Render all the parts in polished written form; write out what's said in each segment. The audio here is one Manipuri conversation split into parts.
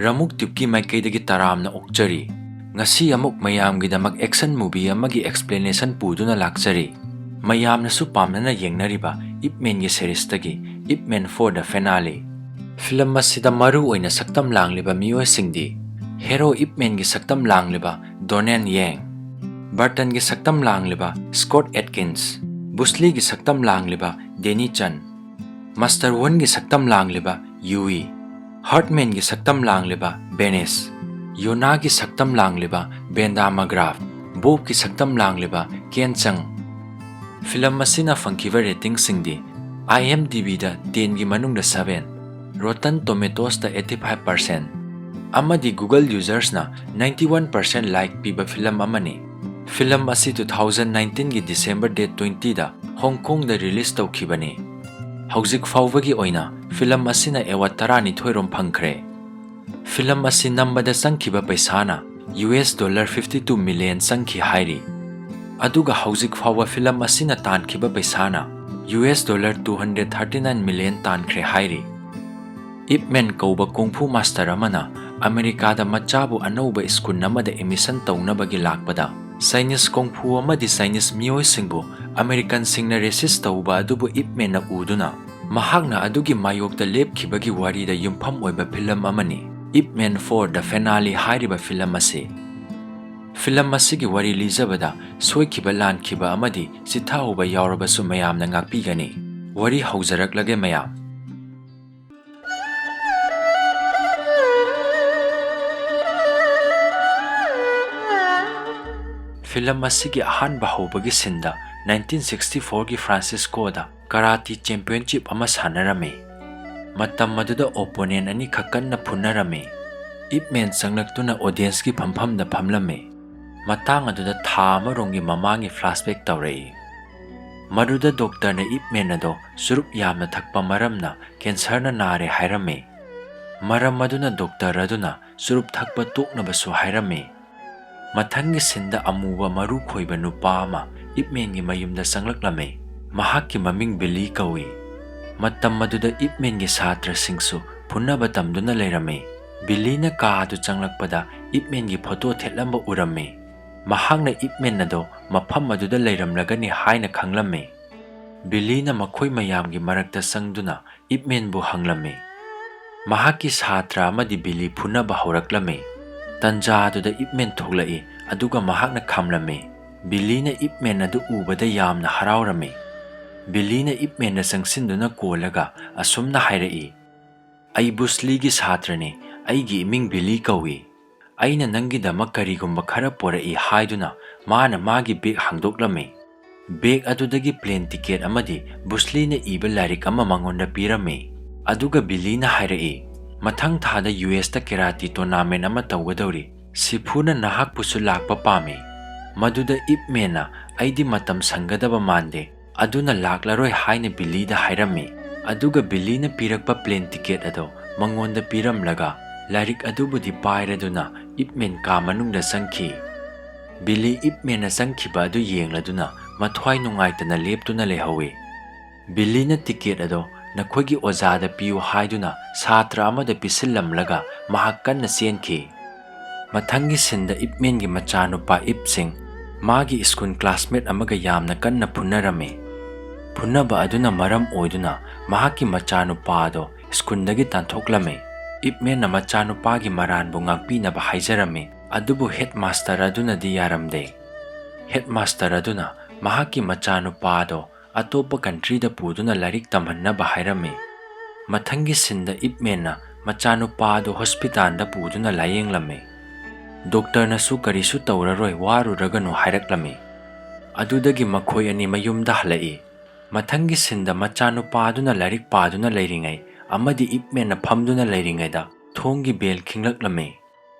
ꯔꯃꯨꯛ ꯇ꯭ꯌꯨꯕꯀꯤ ꯃꯥꯏꯀꯩꯗꯒꯤ ꯇꯔꯥꯝꯅ ꯑꯣꯛꯆꯔꯤ꯫ ꯉꯁꯤ ꯑꯃꯨꯛ ꯃꯌꯥꯝꯒꯤꯗꯃꯛ ꯑꯦꯛꯁꯟ ꯃꯨꯚꯤ ꯑꯃꯒꯤ ꯑꯦꯛꯁꯄ꯭ꯂꯦꯅꯦꯁꯟ ꯄꯨꯗꯨꯅ ꯂꯥꯛꯆꯔꯤ꯫ ꯃꯌꯥꯝꯅꯁꯨ ꯄꯥꯝꯅꯅ ꯌꯦꯡꯅꯔꯤꯕ ꯏꯞ ꯃꯦꯟꯒꯤ ꯁꯦꯔꯤꯁꯇꯒꯤ ꯏꯞ ꯃꯦꯟ 4 ꯗ ꯐꯤꯅꯥꯂꯦ꯫ ꯐꯤꯂꯝ ꯑꯁꯤꯗ ꯃꯔꯨꯑꯣꯏꯅ ꯁꯛꯇꯝ ꯂꯥꯡꯂꯤꯕ ꯃꯤꯑꯣꯏꯁꯤꯡꯗꯤ ꯍꯦꯔꯣ ꯏꯞ ꯃꯦꯟꯒꯤ ꯁꯛꯇꯝ ꯂꯥꯡꯂꯤꯕ ꯗꯣꯅꯦꯟ ꯌꯦꯡ, ꯕꯔꯇꯟꯒꯤ ꯁꯛꯇꯝ ꯂꯥꯡꯂꯤꯕ ꯁ꯭ꯀꯣꯠ ꯑꯦꯠꯀꯤꯟꯁ, ꯕꯨꯁꯂꯤꯒꯤ ꯁꯛꯇꯝ ꯂꯥꯡꯂꯤꯕ ꯗꯦꯅꯤ ꯆꯟ, ꯃꯥꯁꯇꯔ ꯋꯟꯒꯤ ꯁꯛꯇꯝ ꯂꯥꯡꯂꯤꯕ ꯌꯨꯏ, ꯍꯥꯔꯠꯃꯦꯟꯒꯤ ꯁꯛꯇꯝ ꯂꯥꯡꯂꯤꯕ ꯕꯦꯅꯤꯁ, ꯌꯣꯅꯥꯒꯤ ꯁꯛꯇꯝ ꯂꯥꯡꯂꯤꯕ ꯕꯦꯟꯗꯥ ꯃꯒ꯭ꯔꯥꯐ, ꯕꯣꯕꯀꯤ ꯁꯛꯇꯝ ꯂꯥꯡꯂꯤꯕ ꯀꯦꯟ ꯆꯪ꯫ ꯐꯤꯂꯝ ꯑꯁꯤꯅ ꯐꯪꯈꯤꯕ ꯔꯦꯇꯤꯡꯁꯤꯡꯗꯤ IMDbꯗ 10ꯒꯤ ꯃꯅꯨꯡꯗ 7, ꯔꯣꯇꯟ ꯇꯣꯃꯦꯇꯣꯁꯇ 85%, ꯑꯃꯗꯤ ꯒꯨꯒꯜ ꯌꯨꯖꯔꯁꯅ 91% ꯂꯥꯏꯛ ꯄꯤꯕ ꯐꯤꯂꯝ ꯑꯃꯅꯤ꯫ ꯐꯤꯂꯝ ꯑꯁꯤ 2019ꯒꯤ ꯗꯤꯁꯦꯝꯕꯔ ꯗꯦꯠ 20ꯗ ꯍꯣꯡꯀꯣꯡꯗ ꯔꯤꯂꯤꯖ ꯇꯧꯈꯤꯕꯅꯤ꯫ ꯍꯧꯖꯤꯛ ꯐꯥꯎꯕꯒꯤ ꯑꯣꯏꯅ ꯐꯤꯂꯝ ꯑꯁꯤꯅ ꯑꯦꯋꯥꯔꯗ 12 ꯔꯣꯝ ꯐꯪꯈ꯭ꯔꯦ꯫ ꯐꯤꯂꯝ ꯑꯁꯤ ꯅꯝꯕꯗ ꯆꯪꯈꯤꯕ ꯄꯩꯁꯥꯅ $52 ꯃꯤꯂꯤꯌꯟ ꯆꯪꯈꯤ ꯍꯥꯏꯔꯤ꯫ ꯑꯗꯨꯒ ꯍꯧꯖꯤꯛ ꯐꯥꯎꯕ ꯐꯤꯂꯝ ꯑꯁꯤꯅ ꯇꯥꯟꯈꯤꯕ ꯄꯩꯁꯥꯅ $239 ꯃꯤꯂꯤꯌꯟ ꯇꯥꯟꯈ꯭ꯔꯦ ꯍꯥꯏꯔꯤ꯫ ꯏꯞ ꯃꯦꯟ ꯀꯧꯕ ꯀꯨꯡꯐꯨ ꯃꯥꯁꯇꯔ ꯑꯃꯅ ꯑꯃꯦꯔꯤꯀꯥꯗ ꯃꯆꯥꯕꯨ ꯑꯅꯧꯕ ꯁ꯭ꯀꯨꯜ ꯑꯃꯗ ꯑꯦꯗꯃꯤꯁꯟ ꯇꯧꯅꯕꯒꯤ ꯂꯥꯛꯄꯗ ꯆꯥꯏꯅꯤꯁ ꯀꯨꯡꯐꯨ ꯑꯃꯗꯤ ꯆꯥꯏꯅꯤꯁ ꯃꯤꯑꯣꯏꯁꯤꯡꯕꯨ ꯑꯃꯦꯔꯤꯀꯟꯁꯤꯡꯅ ꯔꯦꯁꯤꯁ ꯇꯧꯕ ꯑꯗꯨꯕꯨ ꯏꯞ ꯃꯦꯟꯅ ꯎꯗꯨꯅ ꯃꯍꯥꯛꯅ ꯑꯗꯨꯒꯤ ꯃꯥꯌꯣꯛꯇ ꯂꯦꯞꯈꯤꯕꯒꯤ ꯋꯥꯔꯤꯗ ꯌꯨꯝꯐꯝ ꯑꯣꯏꯕ ꯐꯤꯂꯝ ꯑꯃꯅꯤ ꯏꯞ ꯃꯦꯟ 4 ꯗ ꯐꯤꯅꯥꯂꯦ ꯍꯥꯏꯔꯤꯕ ꯐꯤꯂꯝ ꯑꯁꯤ꯫ ꯐꯤꯂꯝ ꯑꯁꯤꯒꯤ ꯋꯥꯔꯤ ꯂꯤꯖꯕꯗ ꯁꯣꯏꯈꯤꯕ ꯂꯥꯟꯈꯤꯕ ꯑꯃꯗꯤ ꯆꯤꯊꯍꯧꯕ ꯌꯥꯎꯔꯕꯁꯨ ꯃꯌꯥꯝꯅ ꯉꯥꯛꯄꯤꯒꯅꯤ꯫ ꯋꯥꯔꯤ ꯍꯧꯖꯔꯛꯂꯒꯦ ꯃꯌꯥꯝ꯫ ꯐꯤꯂꯝ ꯑꯁꯤꯒꯤ ꯑꯍꯥꯟꯕ ꯍꯧꯕꯒꯤ ꯁꯤꯟꯗ 1964ꯒꯤ ꯐ꯭ꯔꯥꯟꯁꯤꯁꯀꯣꯗ ꯀꯔꯥꯇꯤ ꯆꯦꯝꯄꯤꯌꯟꯁꯤꯞ ꯑꯃ ꯁꯥꯟꯅꯔꯝꯃꯤ꯫ ꯃꯇꯝ ꯑꯗꯨꯗ ꯑꯣꯄꯣꯅꯦꯟ ꯑꯅꯤꯈꯛ ꯀꯟꯅ ꯐꯨꯅꯔꯝꯃꯤ꯫ ꯏꯞ ꯃꯦꯟ ꯆꯪꯂꯛꯇꯨꯅ ꯑꯣꯗꯤꯌꯟꯁꯀꯤ ꯐꯝꯐꯝꯗ ꯐꯝꯂꯝꯃꯤ꯫ ꯃꯇꯥꯡ ꯑꯗꯨꯗ ꯊꯥ ꯑꯃꯔꯣꯝꯒꯤ ꯃꯃꯥꯡꯒꯤ ꯐ꯭ꯂꯥꯁꯕꯦꯛ ꯇꯧꯔꯛꯏ꯫ ꯃꯗꯨꯗ ꯗꯣꯛꯇꯔꯅ ꯏꯞ ꯃꯦꯟ ꯑꯗꯣ ꯆꯨꯔꯨꯞ ꯌꯥꯝꯅ ꯊꯛꯄ ꯃꯔꯝꯅ ꯀꯦꯟꯁꯔꯅ ꯅꯥꯔꯦ ꯍꯥꯏꯔꯝꯃꯤ꯫ ꯃꯔꯝ ꯑꯗꯨꯅ ꯗꯣꯛꯇꯔ ꯑꯗꯨꯅ ꯆꯨꯔꯨꯞ ꯊꯛꯄ ꯇꯣꯛꯅꯕꯁꯨ ꯍꯥꯏꯔꯝꯃꯤ꯫ ꯃꯊꯪꯒꯤ ꯁꯤꯟꯗ ꯑꯃꯨꯕ ꯃꯔꯨ ꯈꯣꯏꯕ ꯅꯨꯄꯥ ꯑꯃ ꯏꯞ ꯃꯦꯟꯒꯤ ꯃꯌꯨꯝꯗ ꯆꯪꯂꯛꯂꯝꯃꯤ꯫ ꯃꯍꯥꯛꯀꯤ ꯃꯃꯤꯡ ꯕꯤꯜꯂꯤ ꯀꯧꯏ꯫ ꯃꯇꯝ ꯑꯗꯨꯗ ꯏꯞ ꯃꯦꯟꯒꯤ ꯁꯥꯇ꯭ꯔꯁꯤꯡꯁꯨ ꯐꯨꯅꯕ ꯇꯝꯗꯨꯅ ꯂꯩꯔꯝꯃꯤ꯫ ꯕꯤꯜꯂꯤꯅ ꯀꯥ ꯑꯗꯨ ꯆꯪꯂꯛꯄꯗ ꯏꯞ ꯃꯦꯟꯒꯤ ꯐꯣꯇꯣ ꯊꯦꯠꯂꯝꯕ ꯎꯔꯝꯃꯤ꯫ ꯃꯍꯥꯛꯅ ꯏꯞ ꯃꯦꯟ ꯑꯗꯣ ꯃꯐꯝ ꯑꯗꯨꯗ ꯂꯩꯔꯝꯂꯒꯅꯤ ꯍꯥꯏꯅ ꯈꯪꯂꯝꯃꯤ꯫ ꯕꯤꯜꯂꯤꯅ ꯃꯈꯣꯏ ꯃꯌꯥꯝꯒꯤ ꯃꯔꯛꯇ ꯆꯪꯗꯨꯅ ꯏꯞ ꯃꯦꯟꯕꯨ ꯍꯪꯂꯝꯃꯤ꯫ ꯃꯍꯥꯛꯀꯤ ꯁꯥꯇ꯭ꯔ ꯑꯃꯗꯤ ꯕꯤꯜꯂꯤ ꯐꯨꯅꯕ ꯍꯧꯔꯛꯂꯝꯃꯤ꯫ ꯇꯟꯖꯥ ꯑꯗꯨꯗ ꯏꯞ ꯃꯦꯟ ꯊꯣꯛꯂꯛꯏ ꯑꯗꯨꯒ ꯃꯍꯥꯛꯅ ꯈꯝꯂꯝꯃꯤ꯫ ꯕꯤꯜꯂꯤꯅ ꯏꯞ ꯃꯦꯟ ꯑꯗꯨ ꯎꯕꯗ ꯌꯥꯝꯅ ꯍꯔꯥꯎꯔꯝꯃꯤ꯫ ꯕꯤꯜꯂꯤꯅ ꯏꯞ ꯃꯦꯟꯗ ꯆꯪꯁꯤꯟꯗꯨꯅ ꯀꯣꯜꯂꯒ ꯑꯁꯨꯝꯅ ꯍꯥꯏꯔꯛꯏ, "ꯑꯩ ꯕꯨꯁꯂꯤꯒꯤ ꯁꯥꯇ꯭ꯔꯅꯤ, ꯑꯩꯒꯤ ꯏꯃꯤꯡ ꯕꯤꯜꯂꯤ ꯀꯧꯏ꯫ ꯑꯩꯅ ꯅꯪꯒꯤꯗꯃꯛ ꯀꯔꯤꯒꯨꯝꯕ ꯈꯔ ꯄꯣꯔꯛꯏ" ꯍꯥꯏꯗꯨꯅ ꯃꯥꯅ ꯃꯥꯒꯤ ꯕꯦꯒ ꯍꯥꯡꯗꯣꯛꯂꯝꯃꯤ꯫ ꯕꯦꯒ ꯑꯗꯨꯗꯒꯤ ꯄ꯭ꯂꯦꯟ ꯇꯤꯀꯦꯠ ꯑꯃꯗꯤ ꯕꯨꯁꯂꯤꯅ ꯏꯕ ꯂꯥꯏꯔꯤꯛ ꯑꯃ ꯃꯉꯣꯟꯗ ꯄꯤꯔꯝꯃꯤ꯫ ꯑꯗꯨꯒ ꯕꯤꯜꯂꯤꯅ ꯍꯥꯏꯔꯛꯏ, "ꯃꯊꯪ ꯊꯥꯗ USꯗ ꯀꯦꯔꯥꯇꯤ ꯇꯣꯔꯅꯥꯃꯦꯟ ꯑꯃ ꯇꯧꯒꯗꯧꯔꯤ꯫ ꯁꯤꯐꯨꯅ ꯅꯍꯥꯛꯄꯨꯁꯨ ꯂꯥꯛꯄ ꯄꯥꯝꯃꯤ꯫ ꯃꯗꯨꯗ ꯏꯞ ꯃꯦꯟꯅ "ꯑꯩꯗꯤ ꯃꯇꯝ ꯁꯪꯒꯗꯕ ꯃꯥꯟꯗꯦ, ꯑꯗꯨꯅ ꯂꯥꯛꯂꯔꯣꯏ" ꯍꯥꯏꯅ ꯕꯤꯜꯂꯤꯗ ꯍꯥꯏꯔꯝꯃꯤ꯫ ꯑꯗꯨꯒ ꯕꯤꯜꯂꯤꯅ ꯄꯤꯔꯛꯄ ꯄ꯭ꯂꯦꯟ ꯇꯤꯀꯦꯠ ꯑꯗꯣ ꯃꯉꯣꯟꯗ ꯄꯤꯔꯝꯂꯒ ꯂꯥꯏꯔꯤꯛ ꯑꯗꯨꯕꯨꯗꯤ ꯄꯥꯏꯔꯗꯨꯅ ꯏꯞ ꯃꯦꯟ ꯀꯥ ꯃꯅꯨꯡꯗ ꯆꯪꯈꯤ꯫ ꯕꯤꯜꯂꯤ ꯏꯞ ꯃꯦꯟꯅ ꯆꯪꯈꯤꯕ ꯑꯗꯨ ꯌꯦꯡꯂꯗꯨꯅ ꯃꯊ꯭ꯋꯥꯏ ꯅꯨꯡꯉꯥꯏꯇꯅ ꯂꯦꯞꯇꯨꯅ ꯂꯩꯍꯧꯏ꯫ ꯕꯤꯜꯂꯤꯅ ꯇꯤꯀꯦꯠ ꯑꯗꯣ "ꯅꯈꯣꯏꯒꯤ ꯑꯣꯖꯥꯗ ꯄꯤꯌꯨ" ꯍꯥꯏꯗꯨꯅ ꯁꯥꯇ꯭ꯔ ꯑꯃꯗ ꯄꯤꯁꯤꯜꯂꯝꯂꯒ ꯃꯍꯥꯛ ꯀꯟꯅ ꯆꯦꯟꯈꯤ꯫ ꯃꯊꯪꯒꯤ ꯁꯤꯟꯗ ꯏꯞ ꯃꯦꯟꯒꯤ ꯃꯆꯥꯅꯨꯄꯥ ꯏꯞꯁꯤꯡ ꯃꯥꯒꯤ ꯁ꯭ꯀꯨꯜ ꯀ꯭ꯂꯥꯁꯃꯦꯠ ꯑꯃꯒ ꯌꯥꯝꯅ ꯀꯟꯅ ꯐꯨꯅꯔꯝꯃꯤ꯫ ꯐꯨꯅꯕ ꯑꯗꯨꯅ ꯃꯔꯝ ꯑꯣꯏꯗꯨꯅ ꯃꯍꯥꯛꯀꯤ ꯃꯆꯥꯅꯨꯄꯥ ꯑꯗꯣ ꯁ꯭ꯀꯨꯜꯗꯒꯤ ꯇꯥꯟꯊꯣꯛꯂꯝꯃꯤ꯫ ꯏꯞ ꯃꯦꯟꯅ ꯃꯆꯥꯅꯨꯄꯥꯒꯤ ꯃꯔꯥꯟꯕꯨ ꯉꯥꯛꯄꯤꯅꯕ ꯍꯥꯏꯖꯔꯝꯃꯤ, ꯑꯗꯨꯕꯨ ꯍꯦꯗꯃꯥꯁꯇꯔ ꯑꯗꯨꯅꯗꯤ ꯌꯥꯔꯝꯗꯦ꯫ ꯍꯦꯗꯃꯥꯁꯇꯔ ꯑꯗꯨꯅ ꯃꯍꯥꯛꯀꯤ ꯃꯆꯥꯅꯨꯄꯥ ꯑꯗꯣ ꯑꯇꯣꯞꯄ ꯀꯟꯇ꯭ꯔꯤꯗ ꯄꯨꯗꯨꯅ ꯂꯥꯏꯔꯤꯛ ꯇꯝꯍꯟꯅꯕ ꯍꯥꯏꯔꯝꯃꯤ꯫ ꯃꯊꯪꯒꯤ ꯁꯤꯟꯗ ꯏꯞ ꯃꯦꯟꯅ ꯃꯆꯥꯅꯨꯄꯥ ꯑꯗꯨ ꯍꯣꯁꯄꯤꯇꯥꯜꯗ ꯄꯨꯗꯨꯅ ꯂꯥꯌꯦꯡꯂꯝꯃꯤ꯫ ꯗꯣꯛꯇꯔꯅꯁꯨ "ꯀꯔꯤꯁꯨ ꯇꯧꯔꯔꯣꯏ, ꯋꯥꯔꯨꯔꯒꯅꯨ" ꯍꯥꯏꯔꯛꯂꯝꯃꯤ꯫ ꯑꯗꯨꯗꯒꯤ ꯃꯈꯣꯏ ꯑꯅꯤ ꯃꯌꯨꯝꯗ ꯍꯜꯂꯛꯏ꯫ ꯃꯊꯪꯒꯤ ꯁꯤꯟꯗ ꯃꯆꯥꯅꯨꯄꯥ ꯑꯗꯨꯅ ꯂꯥꯏꯔꯤꯛ ꯄꯥꯗꯨꯅ ꯂꯩꯔꯤꯉꯩ ꯑꯃꯗꯤ ꯏꯞ ꯃꯦꯟꯅ ꯐꯝꯗꯨꯅ ꯂꯩꯔꯤꯉꯩꯗ ꯊꯣꯡꯒꯤ ꯕꯦꯜ ꯈꯤꯡꯂꯛꯂꯝꯃꯤ꯫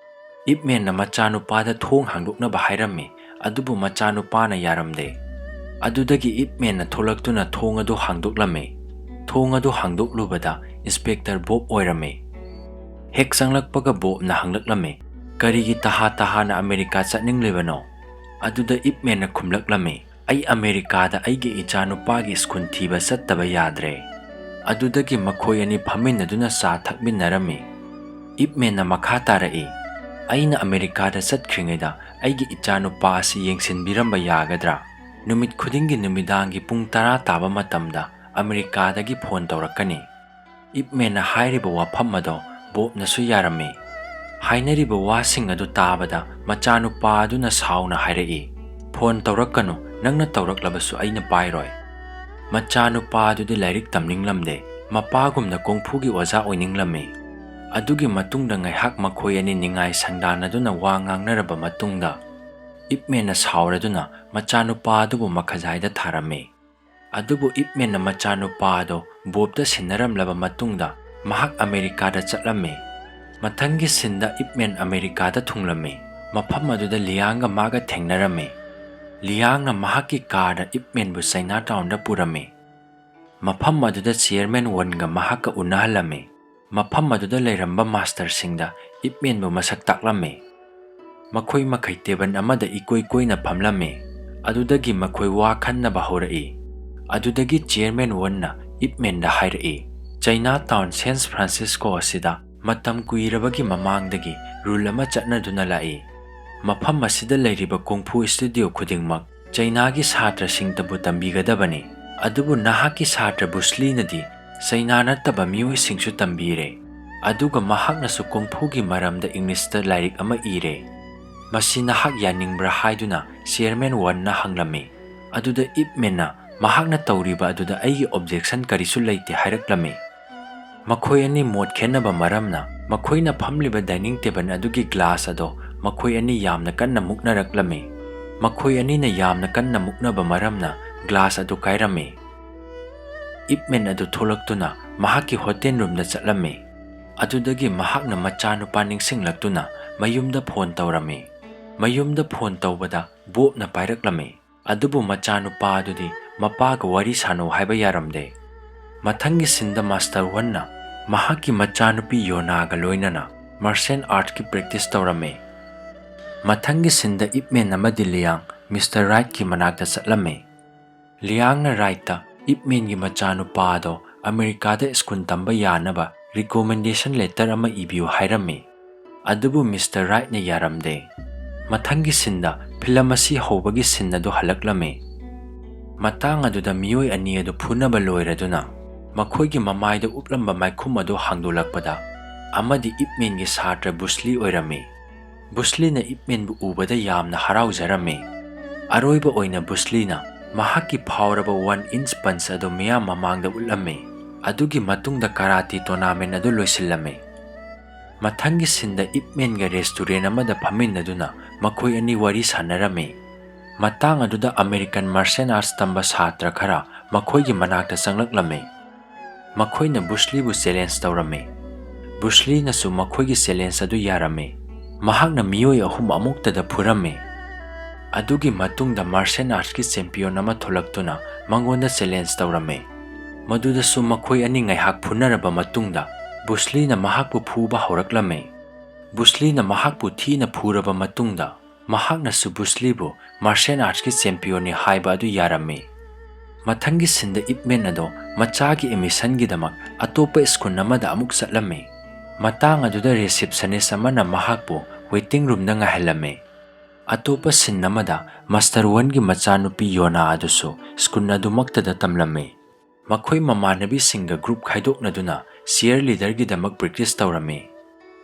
ꯏꯞ ꯃꯦꯟꯅ ꯃꯆꯥꯅꯨꯄꯥꯗ ꯊꯣꯡ ꯍꯥꯡꯗꯣꯛꯅꯕ ꯍꯥꯏꯔꯝꯃꯤ, ꯑꯗꯨꯕꯨ ꯃꯆꯥꯅꯨꯄꯥꯅ ꯌꯥꯔꯝꯗꯦ꯫ ꯑꯗꯨꯗꯒꯤ ꯏꯞ ꯃꯦꯟꯅ ꯊꯣꯛꯂꯛꯇꯨꯅ ꯊꯣꯡ ꯑꯗꯨ ꯍꯥꯡꯗꯣꯛꯂꯝꯃꯤ꯫ ꯊꯣꯡ ꯑꯗꯨ ꯍꯥꯡꯗꯣꯛꯂꯨꯕꯗ ꯏꯟꯁꯄꯦꯛꯇꯔ ꯕꯣꯕ ꯑꯣꯏꯔꯝꯃꯤ꯫ ꯍꯦꯛ ꯆꯪꯂꯛꯄꯒ ꯕꯣꯕꯅ ꯍꯪꯂꯛꯂꯝꯃꯤ, "ꯀꯔꯤꯒꯤ ꯇꯍꯥ-ꯇꯍꯥꯅ ꯑꯃꯦꯔꯤꯀꯥ ꯆꯠꯅꯤꯡꯂꯤꯕꯅꯣ?" ꯑꯗꯨꯗ ꯏꯞ ꯃꯦꯟꯅ ꯈꯨꯝꯂꯛꯂꯝꯃꯤ, "ꯑꯩ ꯑꯃꯦꯔꯤꯀꯥꯗ ꯑꯩꯒꯤ ꯏꯆꯥꯅꯨꯄꯥꯒꯤ ꯁ꯭ꯀꯨꯜ ꯊꯤꯕ ꯆꯠꯇꯕ ꯌꯥꯗ꯭ꯔꯦ." ꯑꯗꯨꯗꯒꯤ ꯃꯈꯣꯏ ꯑꯅꯤ ꯐꯝꯃꯤꯟꯅꯗꯨꯅ ꯆꯥ ꯊꯛꯃꯤꯟꯅꯔꯝꯃꯤ꯫ ꯏꯞꯃꯦꯟꯅ ꯃꯈꯥ ꯇꯥꯔꯛꯏ, "ꯑꯩꯅ ꯑꯃꯦꯔꯤꯀꯥꯗ ꯆꯠꯈ꯭ꯔꯤꯉꯩꯗ ꯑꯩꯒꯤ ꯏꯆꯥꯅꯨꯄꯥ ꯑꯁꯤ ꯌꯦꯡꯁꯤꯟꯕꯤꯔꯝꯕ ꯌꯥꯒꯗ꯭ꯔꯥ? ꯅꯨꯃꯤꯠ ꯈꯨꯗꯤꯡꯒꯤ ꯅꯨꯃꯤꯗꯥꯡꯒꯤ ꯄꯨꯡ 10 ꯇꯥꯕ ꯃꯇꯝꯗ ꯑꯃꯦꯔꯤꯀꯥꯗꯒꯤ ꯐꯣꯟ ꯇꯧꯔꯛꯀꯅꯤ." ꯏꯞꯃꯦꯟꯅ ꯍꯥꯏꯔꯤꯕ ꯋꯥꯐꯝ ꯑꯗꯣ ꯕꯣꯕꯅꯁꯨ ꯌꯥꯔꯝꯃꯤ꯫ ꯍꯥꯏꯅꯔꯤꯕ ꯋꯥꯁꯤꯡ ꯑꯗꯨ ꯇꯥꯕꯗ ꯃꯆꯥꯅꯨꯄꯥ ꯑꯗꯨꯅ ꯁꯥꯎꯅ ꯍꯥꯏꯔꯛꯏ, "ꯐꯣꯟ ꯇꯧꯔꯛꯀꯅꯨ, ꯅꯪꯅ ꯇꯧꯔꯛꯂꯕꯁꯨ ꯑꯩꯅ ꯄꯥꯏꯔꯣꯏ." ꯃꯆꯥꯅꯨꯄꯥ ꯑꯗꯨꯗꯤ ꯂꯥꯏꯔꯤꯛ ꯇꯝꯅꯤꯡꯂꯝꯗꯦ, ꯃꯄꯥꯒꯨꯝꯅ ꯀꯣꯡꯐꯨꯒꯤ ꯑꯣꯖꯥ ꯑꯣꯏꯅꯤꯡꯂꯝꯃꯤ꯫ ꯑꯗꯨꯒꯤ ꯃꯇꯨꯡꯗ ꯉꯥꯏꯍꯥꯛ ꯃꯈꯣꯏ ꯑꯅꯤ ꯅꯤꯡꯉꯥꯏ ꯁꯪꯗꯥꯅꯗꯨꯅ ꯋꯥ ꯉꯥꯡꯅꯔꯕ ꯃꯇꯨꯡꯗ ꯏꯞꯃꯦꯟꯅ ꯁꯥꯎꯔꯗꯨꯅ ꯃꯆꯥꯅꯨꯄꯥ ꯑꯗꯨꯕꯨ ꯃꯈꯖꯥꯏꯗ ꯊꯥꯔꯝꯃꯤ꯫ ꯑꯗꯨꯕꯨ ꯏꯞꯃꯦꯟꯅ ꯃꯆꯥꯅꯨꯄꯥ ꯑꯗꯨ ꯕꯣꯕꯇ ꯁꯤꯟꯅꯔꯝꯂꯕ ꯃꯇꯨꯡꯗ ꯃꯍꯥꯛ ꯑꯃꯦꯔꯤꯀꯥꯗ ꯆꯠꯂꯝꯃꯤ꯫ ꯃꯊꯪꯒꯤ ꯁꯤꯟꯗ ꯏꯞꯃꯦꯟ ꯑꯃꯦꯔꯤꯀꯥꯗ ꯊꯨꯡꯂꯝꯃꯤ꯫ ꯃꯐꯝ ꯑꯗꯨꯗ ꯂꯤꯌꯥꯡꯒ ꯃꯥꯒ ꯊꯦꯡꯅꯔꯝꯃꯤ꯫ ꯂꯤꯌꯥꯡꯅ ꯃꯍꯥꯛꯀꯤ ꯀꯥꯔꯗ ꯏꯞꯃꯦꯟꯕꯨ ꯆꯥꯏꯅꯥꯇꯥꯎꯟꯗ ꯄꯨꯔꯝꯃꯤ꯫ ꯃꯐꯝ ꯑꯗꯨꯗ ꯆꯤꯌꯔꯃꯦꯟ ꯋꯟꯒ ꯃꯍꯥꯛꯀ ꯎꯅꯍꯜꯂꯝꯃꯤ꯫ ꯃꯐꯝ ꯑꯗꯨꯗ ꯂꯩꯔꯝꯕ ꯃꯥꯁꯇꯔꯁꯤꯡꯗ ꯏꯞꯃꯦꯟꯕꯨ ꯃꯁꯛ ꯇꯥꯛꯂꯝꯃꯤ꯫ ꯃꯈꯣꯏ ꯃꯈꯩ ꯇꯦꯕꯜ ꯑꯃꯗ ꯏꯀꯣꯏ ꯀꯣꯏꯅ ꯐꯝꯂꯝꯃꯤ꯫ ꯑꯗꯨꯗꯒꯤ ꯃꯈꯣꯏ ꯋꯥ ꯈꯟꯅꯕ ꯍꯧꯔꯛꯏ꯫ ꯑꯗꯨꯗꯒꯤ ꯆꯤꯌꯔꯃꯦꯟ ꯋꯟꯅ ꯏꯞꯃꯦꯟꯗ ꯍꯥꯏꯔꯛꯏ, "ꯆꯥꯏꯅꯥꯇꯥꯎꯟ ꯁꯦꯟ ꯐ꯭ꯔꯥꯟꯁꯤꯁꯀꯣ ꯑꯁꯤꯗ ꯃꯇꯝ ꯀꯨꯏꯔꯕꯒꯤ ꯃꯃꯥꯡꯗꯒꯤ ꯔꯨꯜ ꯑꯃ ꯆꯠꯅꯗꯨꯅ ꯂꯥꯛꯏ꯫ ꯃꯐꯝ ꯑꯁꯤꯗ ꯂꯩꯔꯤꯕ ꯀꯣꯡꯐꯨ ꯁ꯭ꯇꯨꯗꯤꯑꯣ ꯈꯨꯗꯤꯡꯃꯛ ꯆꯥꯏꯅꯥꯒꯤ ꯁꯥꯇ꯭ꯔꯁꯤꯡꯇꯕꯨ ꯇꯝꯕꯤꯒꯗꯕꯅꯤ꯫ ꯑꯗꯨꯕꯨ ꯅꯍꯥꯛꯀꯤ ꯁꯥꯇ꯭ꯔ ꯕꯨꯁꯂꯤꯅꯗꯤ ꯆꯥꯏꯅꯥ ꯅꯠꯇꯕ ꯃꯤꯑꯣꯏꯁꯤꯡꯁꯨ ꯇꯝꯕꯤꯔꯦ꯫ ꯑꯗꯨꯒ ꯃꯍꯥꯛꯅꯁꯨ ꯀꯣꯡꯐꯨꯒꯤ ꯃꯔꯝꯗ ꯏꯪꯂꯤꯁꯇ ꯂꯥꯏꯔꯤꯛ ꯑꯃ ꯏꯔꯦ꯫ ꯃꯁꯤ ꯅꯍꯥꯛ ꯌꯥꯅꯤꯡꯕ꯭ꯔꯥ?" ꯍꯥꯏꯗꯨꯅ ꯆꯤꯌꯔꯃꯦꯟ ꯋꯟꯅ ꯍꯪꯂꯝꯃꯤ꯫ ꯑꯗꯨꯗ ꯏꯞꯃꯦꯟꯅ "ꯃꯍꯥꯛꯅ ꯇꯧꯔꯤꯕ ꯑꯗꯨꯗ ꯑꯩꯒꯤ ꯑꯣꯕꯖꯦꯛꯁꯟ ꯀꯔꯤꯁꯨ ꯂꯩꯇꯦ" ꯍꯥꯏꯔꯛꯂꯝꯃꯤ꯫ ꯃꯈꯣꯏ ꯑꯅꯤ ꯃꯣꯠ ꯈꯦꯟꯅꯕ ꯃꯔꯝꯅ ꯃꯈꯣꯏꯅ ꯐꯝꯂꯤꯕ ꯗꯥꯏꯅꯤꯡ ꯇꯦꯕꯜ ꯑꯗꯨꯒꯤ ꯒ꯭ꯂꯥꯁ ꯑꯗꯣ ꯃꯈꯣꯏ ꯑꯅꯤ ꯌꯥꯝꯅ ꯀꯟꯅ ꯃꯨꯛꯅꯔꯛꯂꯝꯃꯤ꯫ ꯃꯈꯣꯏ ꯑꯅꯤꯅ ꯌꯥꯝꯅ ꯀꯟꯅ ꯃꯨꯛꯅꯕ ꯃꯔꯝꯅ ꯒ꯭ꯂꯥꯁ ꯑꯗꯨ ꯀꯥꯏꯔꯝꯃꯤ꯫ ꯏꯞꯃꯦꯟ ꯑꯗꯨ ꯊꯣꯛꯂꯛꯇꯨꯅ ꯃꯍꯥꯛꯀꯤ ꯍꯣꯇꯦꯜ ꯔꯨꯝꯗ ꯆꯠꯂꯝꯃꯤ꯫ ꯑꯗꯨꯗꯒꯤ ꯃꯍꯥꯛꯅ ꯃꯆꯥꯅꯨꯄꯥ ꯅꯤꯡꯁꯤꯡꯂꯛꯇꯨꯅ ꯃꯌꯨꯝꯗ ꯐꯣꯟ ꯇꯧꯔꯝꯃꯤ꯫ ꯃꯌꯨꯝꯗ ꯐꯣꯟ ꯇꯧꯕꯗ ꯕꯣꯕꯅ ꯄꯥꯏꯔꯛꯂꯝꯃꯤ꯫ ꯑꯗꯨꯕꯨ ꯃꯆꯥꯅꯨꯄꯥ ꯑꯗꯨꯗꯤ ꯃꯄꯥꯒ ꯋꯥꯔꯤ ꯁꯥꯅꯧ ꯍꯥꯏꯕ ꯌꯥꯔꯝꯗꯦ꯫ ꯃꯊꯪꯒꯤ ꯁꯤꯟꯗ ꯃꯥꯁꯇꯔ ꯋꯟꯅ ꯃꯍꯥꯛꯀꯤ ꯃꯆꯥꯅꯨꯄꯤ ꯌꯣꯅꯥꯒ ꯂꯣꯏꯅꯅ ꯃꯥꯔꯁꯦꯜ ꯑꯥꯔꯠꯀꯤ ꯄ꯭ꯔꯦꯛꯇꯤꯁ ꯇꯧꯔꯝꯃꯤ꯫ ꯃꯊꯪꯒꯤ ꯁꯤꯟꯗ ꯏꯞꯃꯦꯟ ꯑꯃꯗꯤ ꯂꯤꯌꯥꯡ ꯃꯤꯁꯇꯔ ꯔꯥꯏꯠꯀꯤ ꯃꯅꯥꯛꯇ ꯆꯠꯂꯝꯃꯤ꯫ ꯂꯤꯌꯥꯡꯅ ꯔꯥꯏꯠꯇ ꯏꯞꯃꯦꯟꯒꯤ ꯃꯆꯥꯅꯨꯄꯥ ꯑꯗꯣ ꯑꯃꯦꯔꯤꯀꯥꯗ ꯁ꯭ꯀꯨꯜ ꯇꯝꯕ ꯌꯥꯅꯕ ꯔꯤꯀꯣꯃꯦꯟꯗꯦꯁꯟ ꯂꯦꯇꯔ ꯑꯃ ꯏꯕꯤꯌꯨ ꯍꯥꯏꯔꯝꯃꯤ꯫ ꯑꯗꯨꯕꯨ ꯃꯤꯁꯇꯔ ꯔꯥꯏꯠꯅ ꯌꯥꯔꯝꯗꯦ꯫ ꯃꯊꯪꯒꯤ ꯁꯤꯟꯗ ꯐꯤꯂꯝ ꯑꯁꯤ ꯍꯧꯕꯒꯤ ꯁꯤꯟ ꯑꯗꯨ ꯍꯜꯂꯛꯂꯝꯃꯤ꯫ ꯃꯇꯥꯡ ꯑꯗꯨꯗ ꯃꯤꯑꯣꯏ ꯑꯅꯤ ꯑꯗꯨ ꯐꯨꯅꯕ ꯂꯣꯏꯔꯗꯨꯅ ꯃꯈꯣꯏꯒꯤ ꯃꯃꯥꯏꯗ ꯎꯞꯂꯝꯕ ꯃꯥꯏꯈꯨꯝ ꯑꯗꯨ ꯍꯥꯡꯗꯣꯛꯂꯛꯄꯗ ꯑꯃꯗꯤ ꯏꯞꯃꯦꯟꯒꯤ ꯁꯥꯇ꯭ꯔ ꯕꯨꯁꯂꯤ ꯑꯣꯏꯔꯝꯃꯤ꯫ ꯕꯨꯁꯂꯤꯅ ꯏꯞꯃꯦꯟꯕꯨ ꯎꯕꯗ ꯌꯥꯝꯅ ꯍꯔꯥꯎꯖꯔꯝꯃꯤ꯫ ꯑꯔꯣꯏꯕ ꯑꯣꯏꯅ ꯕꯨꯁꯂꯤꯅ ꯃꯍꯥꯛꯀꯤ ꯐꯥꯎꯔꯕ 1 ꯏꯟꯆ ꯄꯟꯆ ꯑꯗꯨ ꯃꯤꯌꯥꯝ ꯃꯃꯥꯡꯗ ꯎꯠꯂꯝꯃꯤ꯫ ꯑꯗꯨꯒꯤ ꯃꯇꯨꯡꯗ ꯀꯥꯔꯥꯇꯤ ꯇꯣꯔꯅꯥꯃꯦꯟ ꯑꯗꯨ ꯂꯣꯏꯁꯤꯜꯂꯝꯃꯤ꯫ ꯃꯊꯪꯒꯤ ꯁꯤꯟꯗ ꯏꯞꯃꯦꯟꯒ ꯔꯦꯁꯇꯨꯔꯦꯟ ꯑꯃꯗ ꯐꯝꯃꯤꯟꯅꯗꯨꯅ ꯃꯈꯣꯏ ꯑꯅꯤ ꯋꯥꯔꯤ ꯁꯥꯅꯔꯝꯃꯤ꯫ ꯃꯇꯥꯡ ꯑꯗꯨꯗ ꯑꯃꯦꯔꯤꯀꯟ ꯃꯥꯔꯁꯦꯜ ꯑꯥꯔꯠꯁ ꯇꯝꯕ ꯁꯥꯇ꯭ꯔ ꯈꯔ ꯃꯈꯣꯏꯒꯤ ꯃꯅꯥꯛꯇ ꯆꯪꯂꯛꯂꯝꯃꯤ꯫ ꯃꯈꯣꯏꯅ ꯕꯨꯁꯂꯤꯕꯨ ꯆꯦꯂꯦꯟꯖ ꯇꯧꯔꯝꯃꯤ꯫ ꯕꯨꯁꯂꯤꯅꯁꯨ ꯃꯈꯣꯏꯒꯤ ꯆꯦꯂꯦꯟꯖ ꯑꯗꯨ ꯌꯥꯔꯝꯃꯤ꯫ ꯃꯍꯥꯛꯅ ꯃꯤꯑꯣꯏ 3 ꯑꯃꯨꯛꯇꯗ ꯐꯨꯔꯝꯃꯤ꯫ ꯑꯗꯨꯒꯤ ꯃꯇꯨꯡꯗ ꯃꯥꯔꯁꯦꯜ ꯑꯥꯔꯠꯁꯀꯤ ꯆꯦꯝꯄꯤꯌꯟ ꯑꯃ ꯊꯣꯛꯂꯛꯇꯨꯅ ꯃꯉꯣꯟꯗ ꯆꯦꯂꯦꯟꯖ ꯇꯧꯔꯝꯃꯤ꯫ ꯃꯗꯨꯗꯁꯨ ꯃꯈꯣꯏ ꯑꯅꯤ ꯉꯥꯏꯍꯥꯛ ꯐꯨꯅꯔꯕ ꯃꯇꯨꯡꯗ ꯕꯨꯁꯂꯤꯅ ꯃꯍꯥꯛꯄꯨ ꯐꯨꯕ ꯍꯧꯔꯛꯂꯝꯃꯤ꯫ ꯕꯨꯁꯂꯤꯅ ꯃꯍꯥꯛꯄꯨ ꯊꯤꯅ ꯐꯨꯔꯕ ꯃꯇꯨꯡꯗ ꯃꯍꯥꯛꯅꯁꯨ ꯕꯨꯁꯂꯤꯕꯨ ꯃꯥꯔꯁꯦꯜ ꯑꯥꯔꯠꯁꯀꯤ ꯆꯦꯝꯄꯤꯌꯟꯅꯤ ꯍꯥꯏꯕ ꯑꯗꯨ ꯌꯥꯔꯝꯃꯤ꯫ ꯃꯊꯪꯒꯤ ꯁꯤꯟꯗ ꯏꯞꯃꯦꯟ ꯑꯗꯣ ꯃꯆꯥꯒꯤ ꯑꯦꯗꯃꯤꯁꯟꯒꯤꯗꯃꯛ ꯑꯇꯣꯞꯄ ꯁ꯭ꯀꯨꯜ ꯑꯃꯗ ꯑꯃꯨꯛ ꯆꯠꯂꯝꯃꯤ꯫ ꯃꯇꯥꯡ ꯑꯗꯨꯗ ꯔꯤꯁꯦꯞꯁꯅꯤꯁ ꯑꯃꯅ ꯃꯍꯥꯛꯄꯨ ꯋꯦꯇꯤꯡ ꯔꯨꯝꯗ ꯉꯥꯏꯍꯜꯂꯝꯃꯤ꯫ ꯑꯇꯣꯞꯄ ꯁꯤꯟ ꯑꯃꯗ ꯃꯥꯁꯇꯔ ꯋꯟꯒꯤ ꯃꯆꯥꯅꯨꯄꯤ ꯌꯣꯅꯥ ꯑꯗꯨꯁꯨ ꯁ꯭ꯀꯨꯜ ꯑꯗꯨꯃꯛꯇꯗ ꯇꯝꯂꯝꯃꯤ꯫ ꯃꯈꯣꯏ ꯃꯃꯥꯟꯅꯕꯤꯁꯤꯡꯒ ꯒ꯭ꯔꯨꯞ ꯈꯥꯏꯗꯣꯛꯅꯗꯨꯅ ꯆꯤꯌꯔ ꯂꯤꯗꯔꯒꯤꯗꯃꯛ ꯄ꯭ꯔꯦꯛꯇꯤꯁ ꯇꯧꯔꯝꯃꯤ꯫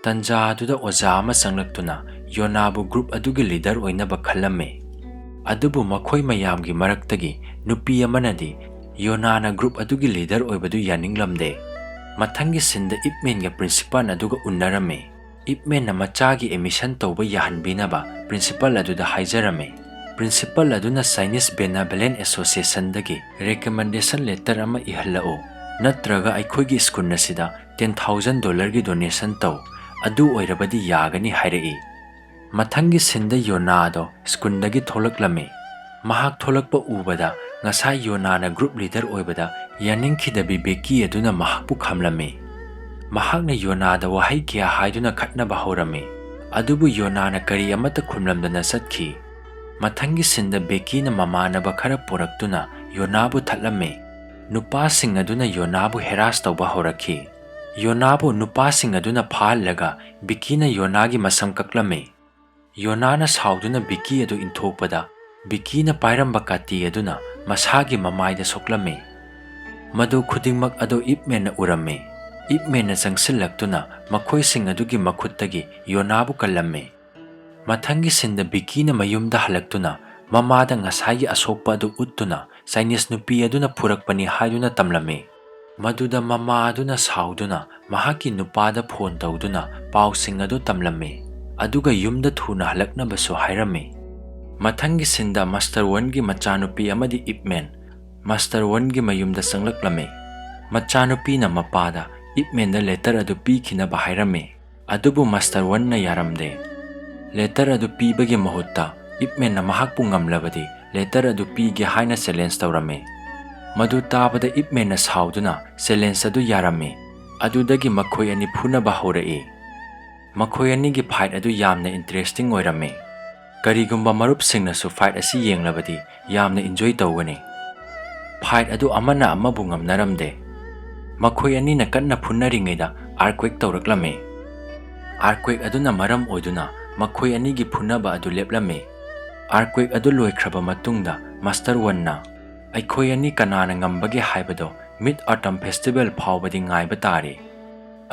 ꯇꯟꯖꯥ ꯑꯗꯨꯗ ꯑꯣꯖꯥ ꯑꯃ ꯆꯪꯂꯛꯇꯨꯅ ꯌꯣꯅꯥꯕꯨ ꯒ꯭ꯔꯨꯞ ꯑꯗꯨꯒꯤ ꯂꯤꯗꯔ ꯑꯣꯏꯅꯕ ꯈꯜꯂꯝꯃꯤ꯫ ꯑꯗꯨꯕꯨ ꯃꯈꯣꯏ ꯃꯌꯥꯝꯒꯤ ꯃꯔꯛꯇꯒꯤ ꯅꯨꯄꯤ ꯑꯃꯅꯗꯤ ꯌꯣꯅꯥꯅ ꯒ꯭ꯔꯨꯞ ꯑꯗꯨꯒꯤ ꯂꯤꯗꯔ ꯑꯣꯏꯕꯗꯨ ꯌꯥꯅꯤꯡꯂꯝꯗꯦ꯫ ꯃꯊꯪꯒꯤ ꯁꯤꯟꯗ ꯏꯞꯃꯦꯟꯒ ꯄ꯭ꯔꯤꯟꯁꯤꯄꯥꯜ ꯑꯗꯨꯒ ꯎꯅꯔꯝꯃꯤ꯫ ꯏꯞꯃꯦꯟꯅ ꯃꯆꯥꯒꯤ ꯑꯦꯗꯃꯤꯁꯟ ꯇꯧꯕ ꯌꯥꯍꯟꯕꯤꯅꯕ ꯄ꯭ꯔꯤꯟꯁꯤꯄꯥꯜ ꯑꯗꯨꯗ ꯍꯥꯏꯖꯔꯝꯃꯤ꯫ ꯄ꯭ꯔꯤꯟꯁꯤꯄꯥꯜ ꯑꯗꯨꯅ ꯆꯥꯏꯅꯤꯁ ꯕꯦꯅꯥꯚꯣꯂꯦꯟꯠ ꯑꯦꯁꯣꯁꯤꯑꯦꯁꯟꯗꯒꯤ ꯔꯦꯀꯃꯦꯟꯗꯦꯁꯟ ꯂꯦꯇꯔ ꯑꯃ ꯏꯍꯜꯂꯛꯎ, ꯅꯠꯇ꯭ꯔꯒ ꯑꯩꯈꯣꯏꯒꯤ ꯁ꯭ꯀꯨꯜ ꯑꯁꯤꯗ $10,000ꯒꯤ ꯗꯣꯅꯦꯁꯟ ꯇꯧ, ꯑꯗꯨ ꯑꯣꯏꯔꯕꯗꯤ ꯌꯥꯒꯅꯤ ꯍꯥꯏꯔꯛꯏ꯫ ꯃꯊꯪꯒꯤ ꯁꯤꯟꯗ ꯌꯣꯅꯥ ꯑꯗꯣ ꯁ꯭ꯀꯨꯜꯗꯒꯤ ꯊꯣꯛꯂꯛꯂꯝꯃꯤ꯫ ꯃꯍꯥꯛ ꯊꯣꯛꯂꯛꯄ ꯎꯕꯗ ꯉꯁꯥꯏ ꯌꯣꯅꯥꯅ ꯒ꯭ꯔꯨꯞ ꯂꯤꯗꯔ ꯑꯣꯏꯕꯗ ꯌꯥꯅꯤꯡꯈꯤꯗꯕꯤ ꯕꯦꯀꯤ ꯑꯗꯨꯅ ꯃꯍꯥꯛꯄꯨ ꯈꯝꯂꯝꯃꯤ꯫ ꯃꯍꯥꯛꯅ ꯌꯣꯅꯥꯗ ꯋꯥꯍꯩ ꯀꯌꯥ ꯍꯥꯏꯗꯨꯅ ꯈꯠꯅꯕ ꯍꯧꯔꯝꯃꯤ꯫ ꯑꯗꯨꯕꯨ ꯌꯣꯅꯥꯅ ꯀꯔꯤ ꯑꯃꯠꯇ ꯈꯨꯝꯂꯝꯗꯅ ꯆꯠꯈꯤ꯫ ꯃꯊꯪꯒꯤ ꯁꯤꯟꯗ ꯕꯦꯀꯤꯅ ꯃꯃꯥꯟꯅꯕ ꯈꯔ ꯄꯨꯔꯛꯇꯨꯅ ꯌꯣꯅꯥꯕꯨ ꯊꯠꯂꯝꯃꯤ꯫ ꯅꯨꯄꯥꯁꯤꯡ ꯑꯗꯨꯅ ꯌꯣꯅꯥꯕꯨ ꯍꯦꯔꯥꯁ ꯇꯧꯕ ꯍꯧꯔꯛꯈꯤ꯫ ꯌꯣꯅꯥꯕꯨ ꯅꯨꯄꯥꯁꯤꯡ ꯑꯗꯨꯅ ꯐꯥꯍꯜꯂꯒ ꯕꯤꯀꯤꯅ ꯌꯣꯅꯥꯒꯤ ꯃꯁꯝ ꯀꯛꯂꯝꯃꯤ꯫ ꯌꯣꯅꯥꯅ ꯁꯥꯎꯗꯨꯅ ꯕꯤꯀꯤ ꯑꯗꯨ ꯏꯟꯊꯣꯛꯄꯗ ꯕꯤꯀꯤꯅ ꯄꯥꯏꯔꯝꯕ ꯀꯥꯇꯤ ꯑꯗꯨꯅ ꯃꯁꯥꯒꯤ ꯃꯃꯥꯏꯗ ꯁꯣꯛꯂꯝꯃꯤ꯫ ꯃꯗꯨ ꯈꯨꯗꯤꯡꯃꯛ ꯑꯗꯨ ꯏꯞꯃꯦꯟꯅ ꯎꯔꯝꯃꯤ꯫ ꯏꯞꯃꯦꯟꯅ ꯆꯪꯁꯤꯜꯂꯛꯇꯨꯅ ꯃꯈꯣꯏꯁꯤꯡ ꯑꯗꯨꯒꯤ ꯃꯈꯨꯠꯇꯒꯤ ꯌꯣꯅꯥꯕꯨ ꯀꯜꯂꯝꯃꯤ꯫ ꯃꯊꯪꯒꯤ ꯁꯤꯟꯗ ꯕꯤꯀꯤꯅ ꯃꯌꯨꯝꯗ ꯍꯜꯂꯛꯇꯨꯅ ꯃꯃꯥꯗ ꯉꯁꯥꯏꯒꯤ ꯑꯁꯣꯛꯄ ꯑꯗꯨ ꯎꯠꯇꯨꯅ ꯆꯥꯏꯅꯤꯁ ꯅꯨꯄꯤ ꯑꯗꯨꯅ ꯐꯨꯔꯛꯄꯅꯤ ꯍꯥꯏꯗꯨꯅ ꯇꯝꯂꯝꯃꯤ꯫ ꯃꯗꯨꯗ ꯃꯃꯥ ꯑꯗꯨꯅ ꯁꯥꯎꯗꯨꯅ ꯃꯍꯥꯛꯀꯤ ꯅꯨꯄꯥꯗ ꯐꯣꯟ ꯇꯧꯗꯨꯅ ꯄꯥꯎꯁꯤꯡ ꯑꯗꯨ ꯇꯝꯂꯝꯃꯤ ꯑꯗꯨꯒ ꯌꯨꯝꯗ ꯊꯨꯅ ꯍꯜꯂꯛꯅꯕꯁꯨ ꯍꯥꯏꯔꯝꯃꯤ꯫ ꯃꯊꯪꯒꯤ ꯁꯤꯟꯗ ꯃꯥꯁꯇꯔ ꯋꯟꯒꯤ ꯃꯆꯥꯅꯨꯄꯤ ꯑꯃꯗꯤ ꯏꯞꯃꯦꯟ ꯃꯥꯁꯇꯔ ꯋꯟꯒꯤ ꯃꯌꯨꯝꯗ ꯆꯪꯂꯛꯂꯝꯃꯤ꯫ ꯃꯆꯥꯅꯨꯄꯤꯅ ꯃꯄꯥꯗ ꯏꯞꯃꯦꯟꯗ ꯂꯦꯇꯔ ꯑꯗꯨ ꯄꯤꯈꯤꯅꯕ ꯍꯥꯏꯔꯝꯃꯤ, ꯑꯗꯨꯕꯨ ꯃꯥꯁꯇꯔ ꯋꯟꯅ ꯌꯥꯔꯝꯗꯦ꯫ ꯂꯦꯇꯔ ꯑꯗꯨ ꯄꯤꯕꯒꯤ ꯃꯍꯨꯠꯇ ꯏꯞꯃꯦꯟꯅ ꯃꯍꯥꯛꯄꯨ ꯉꯝꯂꯕꯗꯤ ꯂꯦꯇꯔ ꯑꯗꯨ ꯄꯤꯒꯦ ꯍꯥꯏꯅ ꯆꯦꯂꯦꯟꯖ ꯇꯧꯔꯝꯃꯤ꯫ ꯃꯗꯨ ꯇꯥꯕꯗ ꯏꯞꯃꯦꯟꯅ ꯁꯥꯎꯗꯨꯅ ꯆꯦꯂꯦꯟꯖ ꯑꯗꯨ ꯌꯥꯔꯝꯃꯤ꯫ ꯑꯗꯨꯗꯒꯤ ꯃꯈꯣꯏ ꯑꯅꯤ ꯐꯨꯅꯕ ꯍꯧꯔꯛꯏ꯫ ꯃꯈꯣꯏ ꯑꯅꯤꯒꯤ ꯐꯥꯏꯠ ꯑꯗꯨ ꯌꯥꯝꯅ ꯏꯟꯇꯔꯦꯁꯇꯤꯡ ꯑꯣꯏꯔꯝꯃꯤ꯫ ꯀꯔꯤꯒꯨꯝꯕ ꯃꯔꯨꯞꯁꯤꯡꯅꯁꯨ ꯐꯥꯏꯠ ꯑꯁꯤ ꯌꯦꯡꯂꯕꯗꯤ ꯌꯥꯝꯅ ꯏꯟꯖꯣꯏ ꯇꯧꯒꯅꯤ꯫ ꯐꯥꯏꯠ ꯑꯗꯨ ꯑꯃꯅ ꯑꯃꯕꯨ ꯉꯝꯅꯔꯝꯗꯦ꯫ ꯃꯈꯣꯏ ꯑꯅꯤꯅ ꯀꯟꯅ ꯐꯨꯅꯔꯤꯉꯩꯗ ꯑꯥꯔꯊꯀ꯭ꯋꯦꯛ ꯇꯧꯔꯛꯂꯝꯃꯤ꯫ ꯑꯥꯔꯊꯀ꯭ꯋꯦꯛ ꯑꯗꯨꯅ ꯃꯔꯝ ꯑꯣꯏꯗꯨꯅ ꯃꯈꯣꯏ ꯑꯅꯤꯒꯤ ꯐꯨꯅꯕ ꯑꯗꯨ ꯂꯦꯞꯂꯝꯃꯤ꯫ ꯑꯥꯔꯊꯀ꯭ꯋꯦꯛ ꯑꯗꯨ ꯂꯣꯏꯈ꯭ꯔꯕ ꯃꯇꯨꯡꯗ ꯃꯥꯁꯇꯔ ꯋꯟꯅ ꯑꯩꯈꯣꯏ ꯑꯅꯤ ꯀꯅꯥꯅ ꯉꯝꯕꯒꯦ ꯍꯥꯏꯕꯗꯣ ꯃꯤꯗ ꯑꯣꯇꯝ ꯐꯦꯁꯇꯤꯚꯦꯜ ꯐꯥꯎꯕꯗꯤ ꯉꯥꯏꯕ ꯇꯥꯔꯦ꯫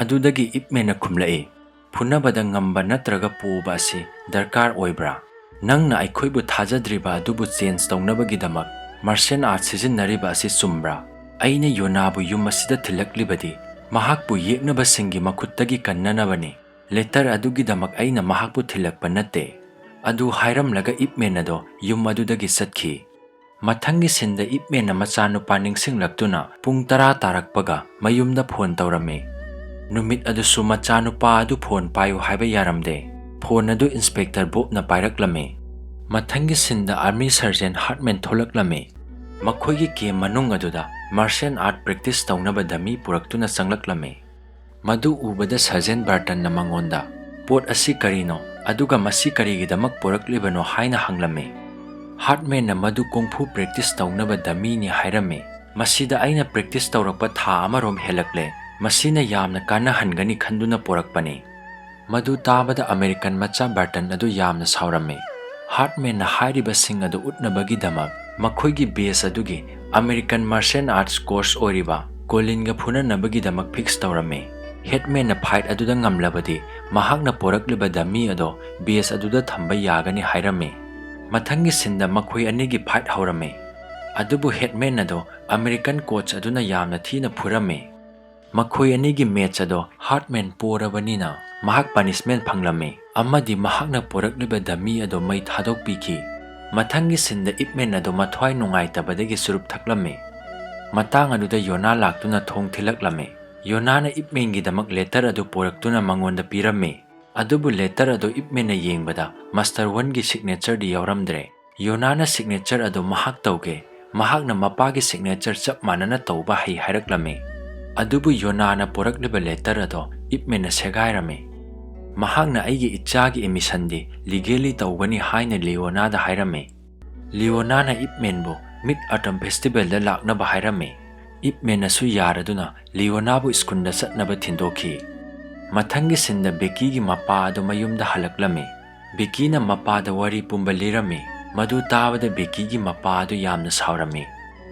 ꯑꯗꯨꯗꯒꯤ ꯏꯞꯃꯦꯟꯅ ꯈꯨꯝꯂꯛꯏ, ꯐꯨꯅꯕꯗ ꯉꯝꯕ ꯅꯠꯇ꯭ꯔꯒ ꯄꯣꯕ ꯑꯁꯤ ꯗꯔꯀꯥꯔ ꯑꯣꯏꯕ꯭ꯔꯥ? ꯅꯪꯅ ꯑꯩꯈꯣꯏꯕꯨ ꯊꯥꯖꯗ꯭ꯔꯤꯕ ꯑꯗꯨꯕꯨ ꯆꯦꯟꯖ ꯇꯧꯅꯕꯒꯤꯗꯃꯛ ꯃꯥꯔꯁꯤꯌꯦꯜ ꯑꯥꯔꯠ ꯁꯤꯖꯤꯟꯅꯔꯤꯕ ꯑꯁꯤ ꯆꯨꯝꯕ꯭ꯔꯥ? ꯑꯩꯅ ꯌꯣꯅꯥꯕꯨ ꯌꯨꯝ ꯑꯁꯤꯗ ꯊꯤꯜꯂꯛꯂꯤꯕꯗꯤ ꯃꯍꯥꯛꯄꯨ ꯌꯦꯛꯅꯕꯁꯤꯡꯒꯤ ꯃꯈꯨꯠꯇꯒꯤ ꯀꯟꯅꯅꯕꯅꯤ꯫ ꯂꯦꯇꯔ ꯑꯗꯨꯒꯤꯗꯃꯛ ꯑꯩꯅ ꯃꯍꯥꯛꯄꯨ ꯊꯤꯜꯂꯛꯄ ꯅꯠꯇꯦ꯫ ꯑꯗꯨ ꯍꯥꯏꯔꯝꯂꯒ ꯏꯞꯃꯦꯟ ꯑꯗꯣ ꯌꯨꯝ ꯑꯗꯨꯗꯒꯤ ꯆꯠꯈꯤ꯫ ꯃꯊꯪꯒꯤ ꯁꯤꯟꯗ ꯏꯞꯃꯦꯟꯅ ꯃꯆꯥꯅꯨꯄꯥ ꯅꯤꯡꯁꯤꯡꯂꯛꯇꯨꯅ ꯄꯨꯡ 10 ꯇꯥꯔꯛꯄꯒ ꯃꯌꯨꯝꯗ ꯐꯣꯟ ꯇꯧꯔꯝꯃꯤ꯫ ꯅꯨꯃꯤꯠ ꯑꯗꯨꯁꯨ ꯃꯆꯥꯅꯨꯄꯥ ꯑꯗꯨ ꯐꯣꯟ ꯄꯥꯏꯌꯨ ꯍꯥꯏꯕ ꯌꯥꯔꯝꯗꯦ꯫ ꯐꯣꯟ ꯑꯗꯨ ꯏꯟꯁꯄꯦꯛꯇꯔ ꯕꯣꯕꯅ ꯄꯥꯏꯔꯛꯂꯝꯃꯤ꯫ ꯃꯊꯪꯒꯤ ꯁꯤꯟꯗ ꯑꯥꯔꯃꯤ ꯁꯔꯖꯦꯟ ꯍꯥꯔꯠꯃꯦꯟ ꯊꯣꯛꯂꯛꯂꯝꯃꯤ꯫ ꯃꯈꯣꯏꯒꯤ ꯀꯦꯝ ꯃꯅꯨꯡ ꯑꯗꯨꯗ ꯃꯥꯔꯁꯤꯌꯦꯜ ꯑꯥꯔꯠ ꯄ꯭ꯔꯦꯛꯇꯤꯁ ꯇꯧꯅꯕ ꯗꯃꯤ ꯄꯨꯔꯛꯇꯨꯅ ꯆꯪꯂꯛꯂꯝꯃꯤ꯫ ꯃꯗꯨ ꯎꯕꯗ ꯁꯔꯖꯦꯟ ꯕꯥꯔꯇꯟꯅ ꯃꯉꯣꯟꯗ ꯄꯣꯠ ꯑꯁꯤ ꯀꯔꯤꯅꯣ ꯑꯗꯨꯒ ꯃꯁꯤ ꯀꯔꯤꯒꯤꯗꯃꯛ ꯄꯨꯔꯛꯂꯤꯕꯅꯣ ꯍꯥꯏꯅ ꯍꯪꯂꯝꯃꯤ꯫ ꯍꯥꯔꯠꯃꯦꯟꯅ ꯃꯗꯨ ꯀꯨꯡꯐꯨ ꯄ꯭ꯔꯦꯛꯇꯤꯁ ꯇꯧꯅꯕ ꯗꯃꯤꯅꯤ ꯍꯥꯏꯔꯝꯃꯤ꯫ ꯃꯁꯤꯗ ꯑꯩꯅ ꯄ꯭ꯔꯦꯛꯇꯤꯁ ꯇꯧꯔꯛꯄ ꯊꯥ ꯑꯃꯔꯣꯝ ꯍꯦꯜꯂꯛꯂꯦ꯫ ꯃꯁꯤꯅ ꯌꯥꯝꯅ ꯀꯥꯟꯅꯍꯟꯒꯅꯤ ꯈꯟꯗꯨꯅ ꯄꯣꯔꯛꯄꯅꯤ꯫ ꯃꯗꯨ ꯇꯥꯕꯗ ꯑꯃꯦꯔꯤꯀꯟ ꯃꯆꯥ ꯕꯥꯔꯇꯟ ꯑꯗꯨ ꯌꯥꯝꯅ ꯁꯥꯎꯔꯝꯃꯤ꯫ ꯍꯥꯔꯠꯃꯦꯟꯅ ꯍꯥꯏꯔꯤꯕꯁꯤꯡ ꯑꯗꯨ ꯎꯠꯅꯕꯒꯤꯗꯃꯛ ꯃꯈꯣꯏꯒꯤ ꯕꯦꯁ ꯑꯗꯨꯒꯤ ꯑꯃꯦꯔꯤꯀꯟ ꯃꯥꯔꯁꯤꯌꯦꯜ ꯑꯥꯔꯠꯁ ꯀꯣꯔꯁ ꯑꯣꯏꯔꯤꯕ ꯀꯣꯂꯤꯟꯒ ꯐꯨꯅꯅꯕꯒꯤꯗꯃꯛ ꯐꯤꯛꯁ ꯇꯧꯔꯝꯃꯤ꯫ ꯍꯦꯗꯃꯦꯟꯅ ꯐꯥꯏꯠ ꯑꯗꯨꯗ ꯉꯝꯂꯕꯗꯤ ꯃꯍꯥꯛꯅ ꯄꯣꯔꯛꯂꯤꯕ ꯗꯃꯤ ꯑꯗꯣ ꯕꯦꯁ ꯑꯗꯨꯗ ꯊꯝꯕ ꯌꯥꯒꯅꯤ ꯍꯥꯏꯔꯝꯃꯤ꯫ ꯃꯊꯪꯒꯤ ꯁꯤꯟꯗ ꯃꯈꯣꯏ ꯑꯅꯤꯒꯤ ꯐꯥꯏꯠ ꯍꯧꯔꯝꯃꯤ꯫ ꯑꯗꯨꯕꯨ ꯍꯦꯗꯃꯦꯟ ꯑꯗꯣ ꯑꯃꯦꯔꯤꯀꯟ ꯀꯣꯆ ꯑꯗꯨꯅ ꯌꯥꯝꯅ ꯊꯤꯅ ꯐꯨꯔꯝꯃꯤ꯫ ꯃꯈꯣꯏ ꯑꯅꯤꯒꯤ ꯃꯦꯆ ꯑꯗꯣ ꯍꯥꯔꯠꯃꯦꯟ ꯄꯣꯔꯕꯅꯤꯅ ꯃꯍꯥꯛ ꯄꯅꯤꯁꯃꯦꯟ ꯐꯪꯂꯝꯃꯤ ꯑꯃꯗꯤ ꯃꯍꯥꯛꯅ ꯄꯣꯔꯛꯂꯤꯕ ꯗꯃꯤ ꯑꯗꯣ ꯃꯩ ꯊꯥꯗꯣꯛꯄꯤꯈꯤ꯫ ꯃꯊꯪꯒꯤ ꯁꯤꯟꯗ ꯏꯞꯃꯦꯟ ꯑꯗꯣ ꯃꯊ꯭ꯋꯥꯏ ꯅꯨꯡꯉꯥꯏꯇꯕꯗꯒꯤ ꯆꯨꯔꯨꯞ ꯊꯛꯂꯝꯃꯤ꯫ ꯃꯇꯥꯡ ꯑꯗꯨꯗ ꯌꯣꯅꯥ ꯂꯥꯛꯇꯨꯅ ꯊꯣꯡ ꯊꯤꯜꯂꯛꯂꯝꯃꯤ꯫ ꯌꯣꯅꯥꯅ ꯏꯞꯃꯦꯟꯒꯤꯗꯃꯛ ꯂꯦꯇꯔ ꯑꯗꯨ ꯄꯣꯔꯛꯇꯨꯅ ꯃꯉꯣꯟꯗ ꯄꯤꯔꯝꯃꯤ꯫ ꯑꯗꯨꯕꯨ ꯂꯦꯇꯔ ꯑꯗꯨ ꯏꯞꯃꯦꯟꯅ ꯌꯦꯡꯕꯗ ꯃꯥꯁꯇꯔ ꯋꯟꯒꯤ ꯁꯤꯒꯅꯦꯆꯔꯗꯤ ꯌꯥꯎꯔꯝꯗ꯭ꯔꯦ꯫ ꯌꯣꯅꯥꯅ ꯁꯤꯒꯅꯦꯆꯔ ꯑꯗꯨ ꯃꯍꯥꯛ ꯇꯧꯒꯦ, ꯃꯍꯥꯛꯅ ꯃꯄꯥꯒꯤ ꯁꯤꯒꯅꯦꯆꯔ ꯆꯞ ꯃꯥꯟꯅꯅ ꯇꯧꯕ ꯍꯩ ꯍꯥꯏꯔꯛꯂꯝꯃꯤ꯫ ꯑꯗꯨꯕꯨ ꯌꯣꯅꯥꯅ ꯄꯣꯔꯛꯂꯤꯕ ꯂꯦꯇꯔ ꯑꯗꯣ ꯏꯞꯃꯦꯟꯅ ꯁꯦꯒꯥꯏꯔꯝꯃꯤ꯫ ꯃꯍꯥꯛꯅ ꯑꯩꯒꯤ ꯏꯆꯥꯒꯤ ꯑꯦꯃꯤꯁꯟꯗꯤ ꯂꯤꯒꯦꯂꯤ ꯇꯧꯒꯅꯤ ꯍꯥꯏꯅ ꯂꯤꯑꯣꯅꯥꯗ ꯍꯥꯏꯔꯝꯃꯤ꯫ ꯂꯤꯑꯣꯅꯥꯅ ꯏꯞꯃꯦꯟꯕꯨ ꯃꯤꯗ ꯑꯣꯇꯝ ꯐꯦꯁꯇꯤꯚꯦꯜꯗ ꯂꯥꯛꯅꯕ ꯍꯥꯏꯔꯝꯃꯤ꯫ ꯏꯞꯃꯦꯟꯅꯁꯨ ꯌꯥꯔꯗꯨꯅ ꯂꯤꯑꯣꯅꯥꯕꯨ ꯁ꯭ꯀꯨꯜꯗ ꯆꯠꯅꯕ ꯊꯤꯟꯗꯣꯛꯈꯤ꯫ ꯃꯊꯪꯒꯤ ꯁꯤꯟꯗ ꯕꯦꯀꯤꯒꯤ ꯃꯄꯥ ꯑꯗꯨ ꯃꯌꯨꯝꯗ ꯍꯜꯂꯛꯂꯝꯃꯤ꯫ ꯕꯦꯀꯤꯅ ꯃꯄꯥꯗ ꯋꯥꯔꯤ ꯄꯨꯝꯕ ꯂꯤꯔꯝꯃꯤ꯫ ꯃꯗꯨ ꯇꯥꯕꯗ ꯕꯦꯀꯤꯒꯤ ꯃꯄꯥ ꯑꯗꯨ ꯌꯥꯝꯅ ꯁꯥꯎꯔꯝꯃꯤ꯫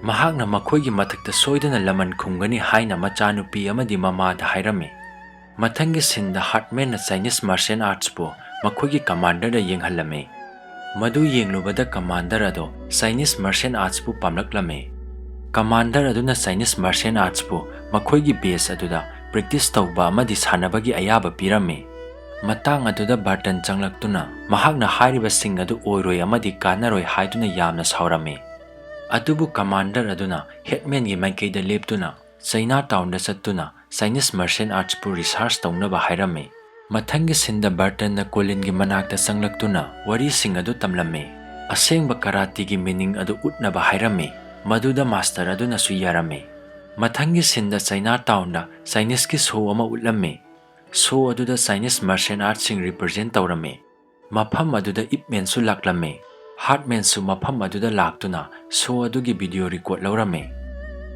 ꯃꯍꯥꯛꯅ ꯃꯈꯣꯏꯒꯤ ꯃꯊꯛꯇ ꯁꯣꯏꯗꯅ ꯂꯃꯟ ꯈꯨꯝꯒꯅꯤ ꯍꯥꯏꯅ ꯃꯆꯥꯅꯨꯄꯤ ꯑꯃꯗꯤ ꯃꯃꯥꯗ ꯍꯥꯏꯔꯝꯃꯤ꯫ ꯃꯊꯪꯒꯤ ꯁꯤꯟꯗ ꯍꯥꯔꯠꯃꯦꯟꯅ ꯆꯥꯏꯅꯤꯁ ꯃꯥꯔꯁꯤꯌꯦꯜ ꯑꯥꯔꯠꯁꯄꯨ ꯃꯈꯣꯏꯒꯤ ꯀꯃꯥꯟꯗꯔꯗ ꯌꯦꯡꯍꯜꯂꯝꯃꯤ꯫ ꯃꯗꯨ ꯌꯦꯡꯂꯨꯕꯗ ꯀꯃꯥꯟꯗꯔ ꯑꯗꯣ ꯆꯥꯏꯅꯤꯁ ꯃꯥꯔꯁꯤꯌꯦꯜ ꯑꯥꯔꯠꯁꯄꯨ ꯄꯥꯝꯂꯛꯂꯝꯃꯤ꯫ ꯀꯃꯥꯟꯗꯔ ꯑꯗꯨꯅ ꯆꯥꯏꯅꯤꯁ ꯃꯥꯔꯁꯤꯌꯦꯜ ꯑꯥꯔꯠꯁꯄꯨ ꯃꯈꯣꯏꯒꯤ ꯕꯦꯁ ꯑꯗꯨꯗ ꯄ꯭ꯔꯦꯛꯇꯤꯁ ꯇꯧꯕ ꯑꯃꯗꯤ ꯁꯥꯟꯅꯕꯒꯤ ꯑꯌꯥꯕ ꯄꯤꯔꯝꯃꯤ꯫ ꯃꯇꯥꯡ ꯑꯗꯨꯗ ꯕꯥꯔꯇꯟ ꯆꯪꯂꯛꯇꯨꯅ ꯃꯍꯥꯛꯅ ꯍꯥꯏꯔꯤꯕꯁꯤꯡ ꯑꯗꯨ ꯑꯣꯏꯔꯣꯏ ꯑꯃꯗꯤ ꯀꯥꯟꯅꯔꯣꯏ ꯍꯥꯏꯗꯨꯅ ꯌꯥꯝꯅ ꯁꯥꯎꯔꯝꯃꯤ꯫ ꯑꯗꯨꯕꯨ ꯀꯃꯥꯟꯗꯔ ꯑꯗꯨꯅ ꯍꯦꯗꯃꯦꯟꯒꯤ ꯃꯥꯏꯀꯩꯗ ꯂꯦꯞꯇꯨꯅ ꯆꯩꯅꯥ ꯇꯥꯎꯟꯗ ꯆꯠꯇꯨꯅ ꯆꯥꯏꯅꯤꯁ ꯃꯥꯔꯁꯤꯌꯦꯜ ꯑꯥꯔꯠꯁꯄꯨ ꯔꯤꯁꯥꯔꯆ ꯇꯧꯅꯕ ꯍꯥꯏꯔꯝꯃꯤ꯫ ꯃꯊꯪꯒꯤ ꯁꯤꯟꯗ ꯕꯥꯔꯇꯟꯅ ꯀꯣꯂꯤꯟꯒꯤ ꯃꯅꯥꯛꯇ ꯆꯪꯂꯛꯇꯨꯅ ꯋꯥꯔꯤꯁꯤꯡ ꯑꯗꯨ ꯇꯝꯂꯝꯃꯤ꯫ ꯑꯁꯦꯡꯕ ꯀꯔꯥꯇꯤꯒꯤ ꯃꯤꯅꯤꯡ ꯑꯗꯨ ꯎꯠꯅꯕ ꯍꯥꯏꯔꯝꯃꯤ꯫ ꯃꯗꯨꯗ ꯃꯥꯁꯇꯔ ꯑꯗꯨꯅꯁꯨ ꯌꯥꯔꯝꯃꯤ꯫ ꯃꯊꯪꯒꯤ ꯁꯤꯟꯗ ꯆꯩꯅꯥ ꯇꯥꯎꯟꯗ ꯆꯥꯏꯅꯤꯁꯀꯤ ꯁꯣ ꯑꯃ ꯎꯠꯂꯝꯃꯤ꯫ ꯁꯣ ꯑꯗꯨꯗ ꯆꯥꯏꯅꯤꯁ ꯃꯥꯔꯁꯤꯌꯦꯜ ꯑꯥꯔꯠꯁꯤꯡ ꯔꯤꯄ꯭ꯔꯖꯦꯟ ꯇꯧꯔꯝꯃꯤ꯫ ꯃꯐꯝ ꯑꯗꯨꯗ ꯏꯞꯃꯦꯟꯁꯨ ꯂꯥꯛꯂꯝꯃꯤ꯫ ꯍꯥꯔꯠꯃꯦꯟꯁꯨ ꯃꯐꯝ ꯑꯗꯨꯗ ꯂꯥꯛꯇꯨꯅ ꯁꯣ ꯑꯗꯨꯒꯤ ꯚꯤꯗꯤꯑꯣ ꯔꯦꯀꯣꯔꯗ ꯂꯧꯔꯝꯃꯤ꯫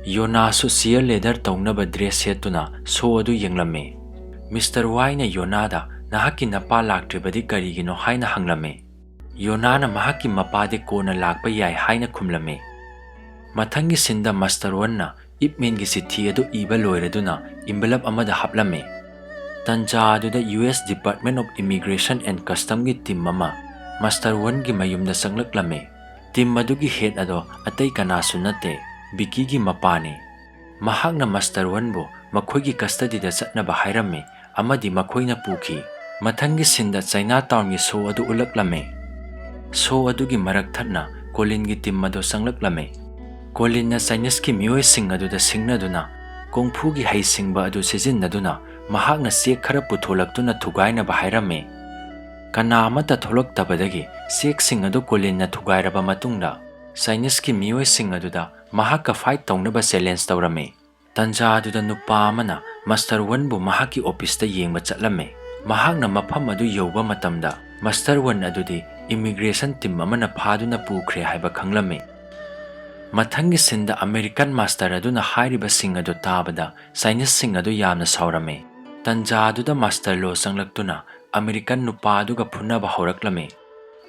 ꯌꯣꯅꯥꯁꯨ ꯁꯤꯌꯔ ꯂꯦꯗꯔ ꯇꯧꯅꯕ ꯗ꯭ꯔꯦꯁ ꯁꯦꯠꯇꯨꯅ ꯁꯣ ꯑꯗꯨ ꯌꯦꯡꯂꯝꯃꯤ꯫ ꯃꯤꯁꯇꯔ ꯋꯥꯏꯅ ꯌꯣꯅꯥꯗ ꯅꯍꯥꯛꯀꯤ ꯅꯄꯥ ꯂꯥꯛꯇ꯭ꯔꯤꯕꯗꯤ ꯀꯔꯤꯒꯤꯅꯣ ꯍꯥꯏꯅ ꯍꯪꯂꯝꯃꯤ꯫ ꯌꯣꯅꯥꯅ ꯃꯍꯥꯛꯀꯤ ꯃꯄꯥꯗꯤ ꯀꯣꯟꯅ ꯂꯥꯛꯄ ꯌꯥꯏ ꯍꯥꯏꯅ ꯈꯨꯝꯂꯝꯃꯤ꯫ ꯃꯊꯪꯒꯤ ꯁꯤꯟꯗ ꯃꯥꯁꯇꯔ ꯋꯟꯅ ꯏꯞꯃꯦꯟꯒꯤ ꯆꯤꯊꯤ ꯑꯗꯨ ꯏꯕ ꯂꯣꯏꯔꯗꯨꯅ ꯏꯟꯚꯦꯂꯞ ꯑꯃꯗ ꯍꯥꯞꯂꯝꯃꯤ꯫ ꯇꯟꯖꯥ ꯑꯗꯨꯗ US department of immigration and ꯀꯁꯇꯝꯒꯤ ꯇꯤꯝ ꯑꯃ ꯃꯥꯁꯇꯔ ꯋꯟꯒꯤ ꯃꯌꯨꯝꯗ ꯆꯪꯂꯛꯂꯝꯃꯤ꯫ ꯇꯤꯝ ꯑꯗꯨꯒꯤ ꯍꯦꯗ ꯑꯗꯣ ꯑꯇꯩ ꯀꯅꯥꯁꯨ ꯅꯠꯇꯦ, ꯕꯤꯀꯤꯒꯤ ꯃꯄꯥꯅꯤ꯫ ꯃꯍꯥꯛꯅ ꯃꯥꯁꯇꯔ ꯋꯟꯕꯨ ꯃꯈꯣꯏꯒꯤ ꯀꯁꯇꯗꯤꯗ ꯆꯠꯅꯕ ꯍꯥꯏꯔꯝꯃꯤ ꯑꯃꯗꯤ ꯃꯈꯣꯏꯅ ꯄꯨꯈꯤ꯫ ꯃꯊꯪꯒꯤ ꯁꯤꯟꯗ ꯆꯥꯏꯅꯥꯇꯥꯎꯟꯒꯤ ꯁꯣ ꯑꯗꯨ ꯎꯠꯂꯛꯂꯝꯃꯤ꯫ ꯁꯣ ꯑꯗꯨꯒꯤ ꯃꯔꯛ ꯊꯠꯅ ꯀꯣꯂꯤꯟꯒꯤ ꯇꯤꯝ ꯑꯗꯨ ꯆꯪꯂꯛꯂꯝꯃꯤ꯫ ꯀꯣꯂꯤꯟꯅ ꯆꯥꯏꯅꯤꯁꯀꯤ ꯃꯤꯑꯣꯏꯁꯤꯡ ꯑꯗꯨꯗ ꯁꯤꯡꯅꯗꯨꯅ ꯀꯣꯡꯐꯨꯒꯤ ꯍꯩꯁꯤꯡꯕ ꯑꯗꯨ ꯁꯤꯖꯤꯟꯅꯗꯨꯅ ꯃꯍꯥꯛꯅ ꯆꯦꯛ ꯈꯔ ꯄꯨꯊꯣꯂꯛꯇꯨꯅ ꯊꯨꯒꯥꯏꯅꯕ ꯍꯥꯏꯔꯝꯃꯤ꯫ ꯀꯅꯥ ꯑꯃꯠꯇ ꯊꯣꯛꯂꯛꯇꯕꯗꯒꯤ ꯆꯦꯛꯁꯤꯡ ꯑꯗꯨ ꯀꯣꯂꯤꯟꯅ ꯊꯨꯒꯥꯏꯔꯕ ꯃꯇꯨꯡꯗ ꯆꯥꯏꯅꯤꯁꯀꯤ ꯃꯤꯑꯣꯏꯁꯤꯡ ꯑꯗꯨꯗ ꯃꯍꯥꯛꯀ ꯐꯥꯏꯠ ꯇꯧꯅꯕ ꯆꯦꯂꯦꯟꯖ ꯇꯧꯔꯝꯃꯤ꯫ ꯇꯟꯖꯥ ꯑꯗꯨꯗ ꯅꯨꯄꯥ ꯑꯃꯅ ꯃꯥꯁꯇꯔ ꯋꯟꯕꯨ ꯃꯍꯥꯛꯀꯤ ꯑꯣꯐꯤꯁꯇ ꯌꯦꯡꯕ ꯆꯠꯂꯝꯃꯤ꯫ ꯃꯍꯥꯛꯅ ꯃꯐꯝ ꯑꯗꯨ ꯌꯧꯕ ꯃꯇꯝꯗ ꯃꯥꯁꯇꯔ ꯋꯟ ꯑꯗꯨꯗꯤ ꯏꯃꯤꯒ꯭ꯔꯦꯁꯟ ꯇꯤꯝ ꯑꯃꯅ ꯐꯥꯗꯨꯅ ꯄꯨꯈ꯭ꯔꯦ ꯍꯥꯏꯕ ꯈꯪꯂꯝꯃꯤ꯫ ꯃꯊꯪꯒꯤ ꯁꯤꯟꯗ ꯑꯃꯦꯔꯤꯀꯟ ꯃꯥꯁꯇꯔ ꯑꯗꯨꯅ ꯍꯥꯏꯔꯤꯕꯁꯤꯡ ꯑꯗꯨ ꯇꯥꯕꯗ ꯆꯥꯏꯅꯤꯁꯁꯤꯡ ꯑꯗꯨ ꯌꯥꯝꯅ ꯁꯥꯎꯔꯝꯃꯤ꯫ ꯇꯟꯖꯥ ꯑꯗꯨꯗ ꯃꯥꯁꯇꯔ ꯂꯣ ꯆꯪꯂꯛꯇꯨꯅ ꯑꯃꯦꯔꯤꯀꯟ ꯅꯨꯄꯥ ꯑꯗꯨꯒ ꯐꯨꯅꯕ ꯍꯧꯔꯛꯂꯝꯃꯤ꯫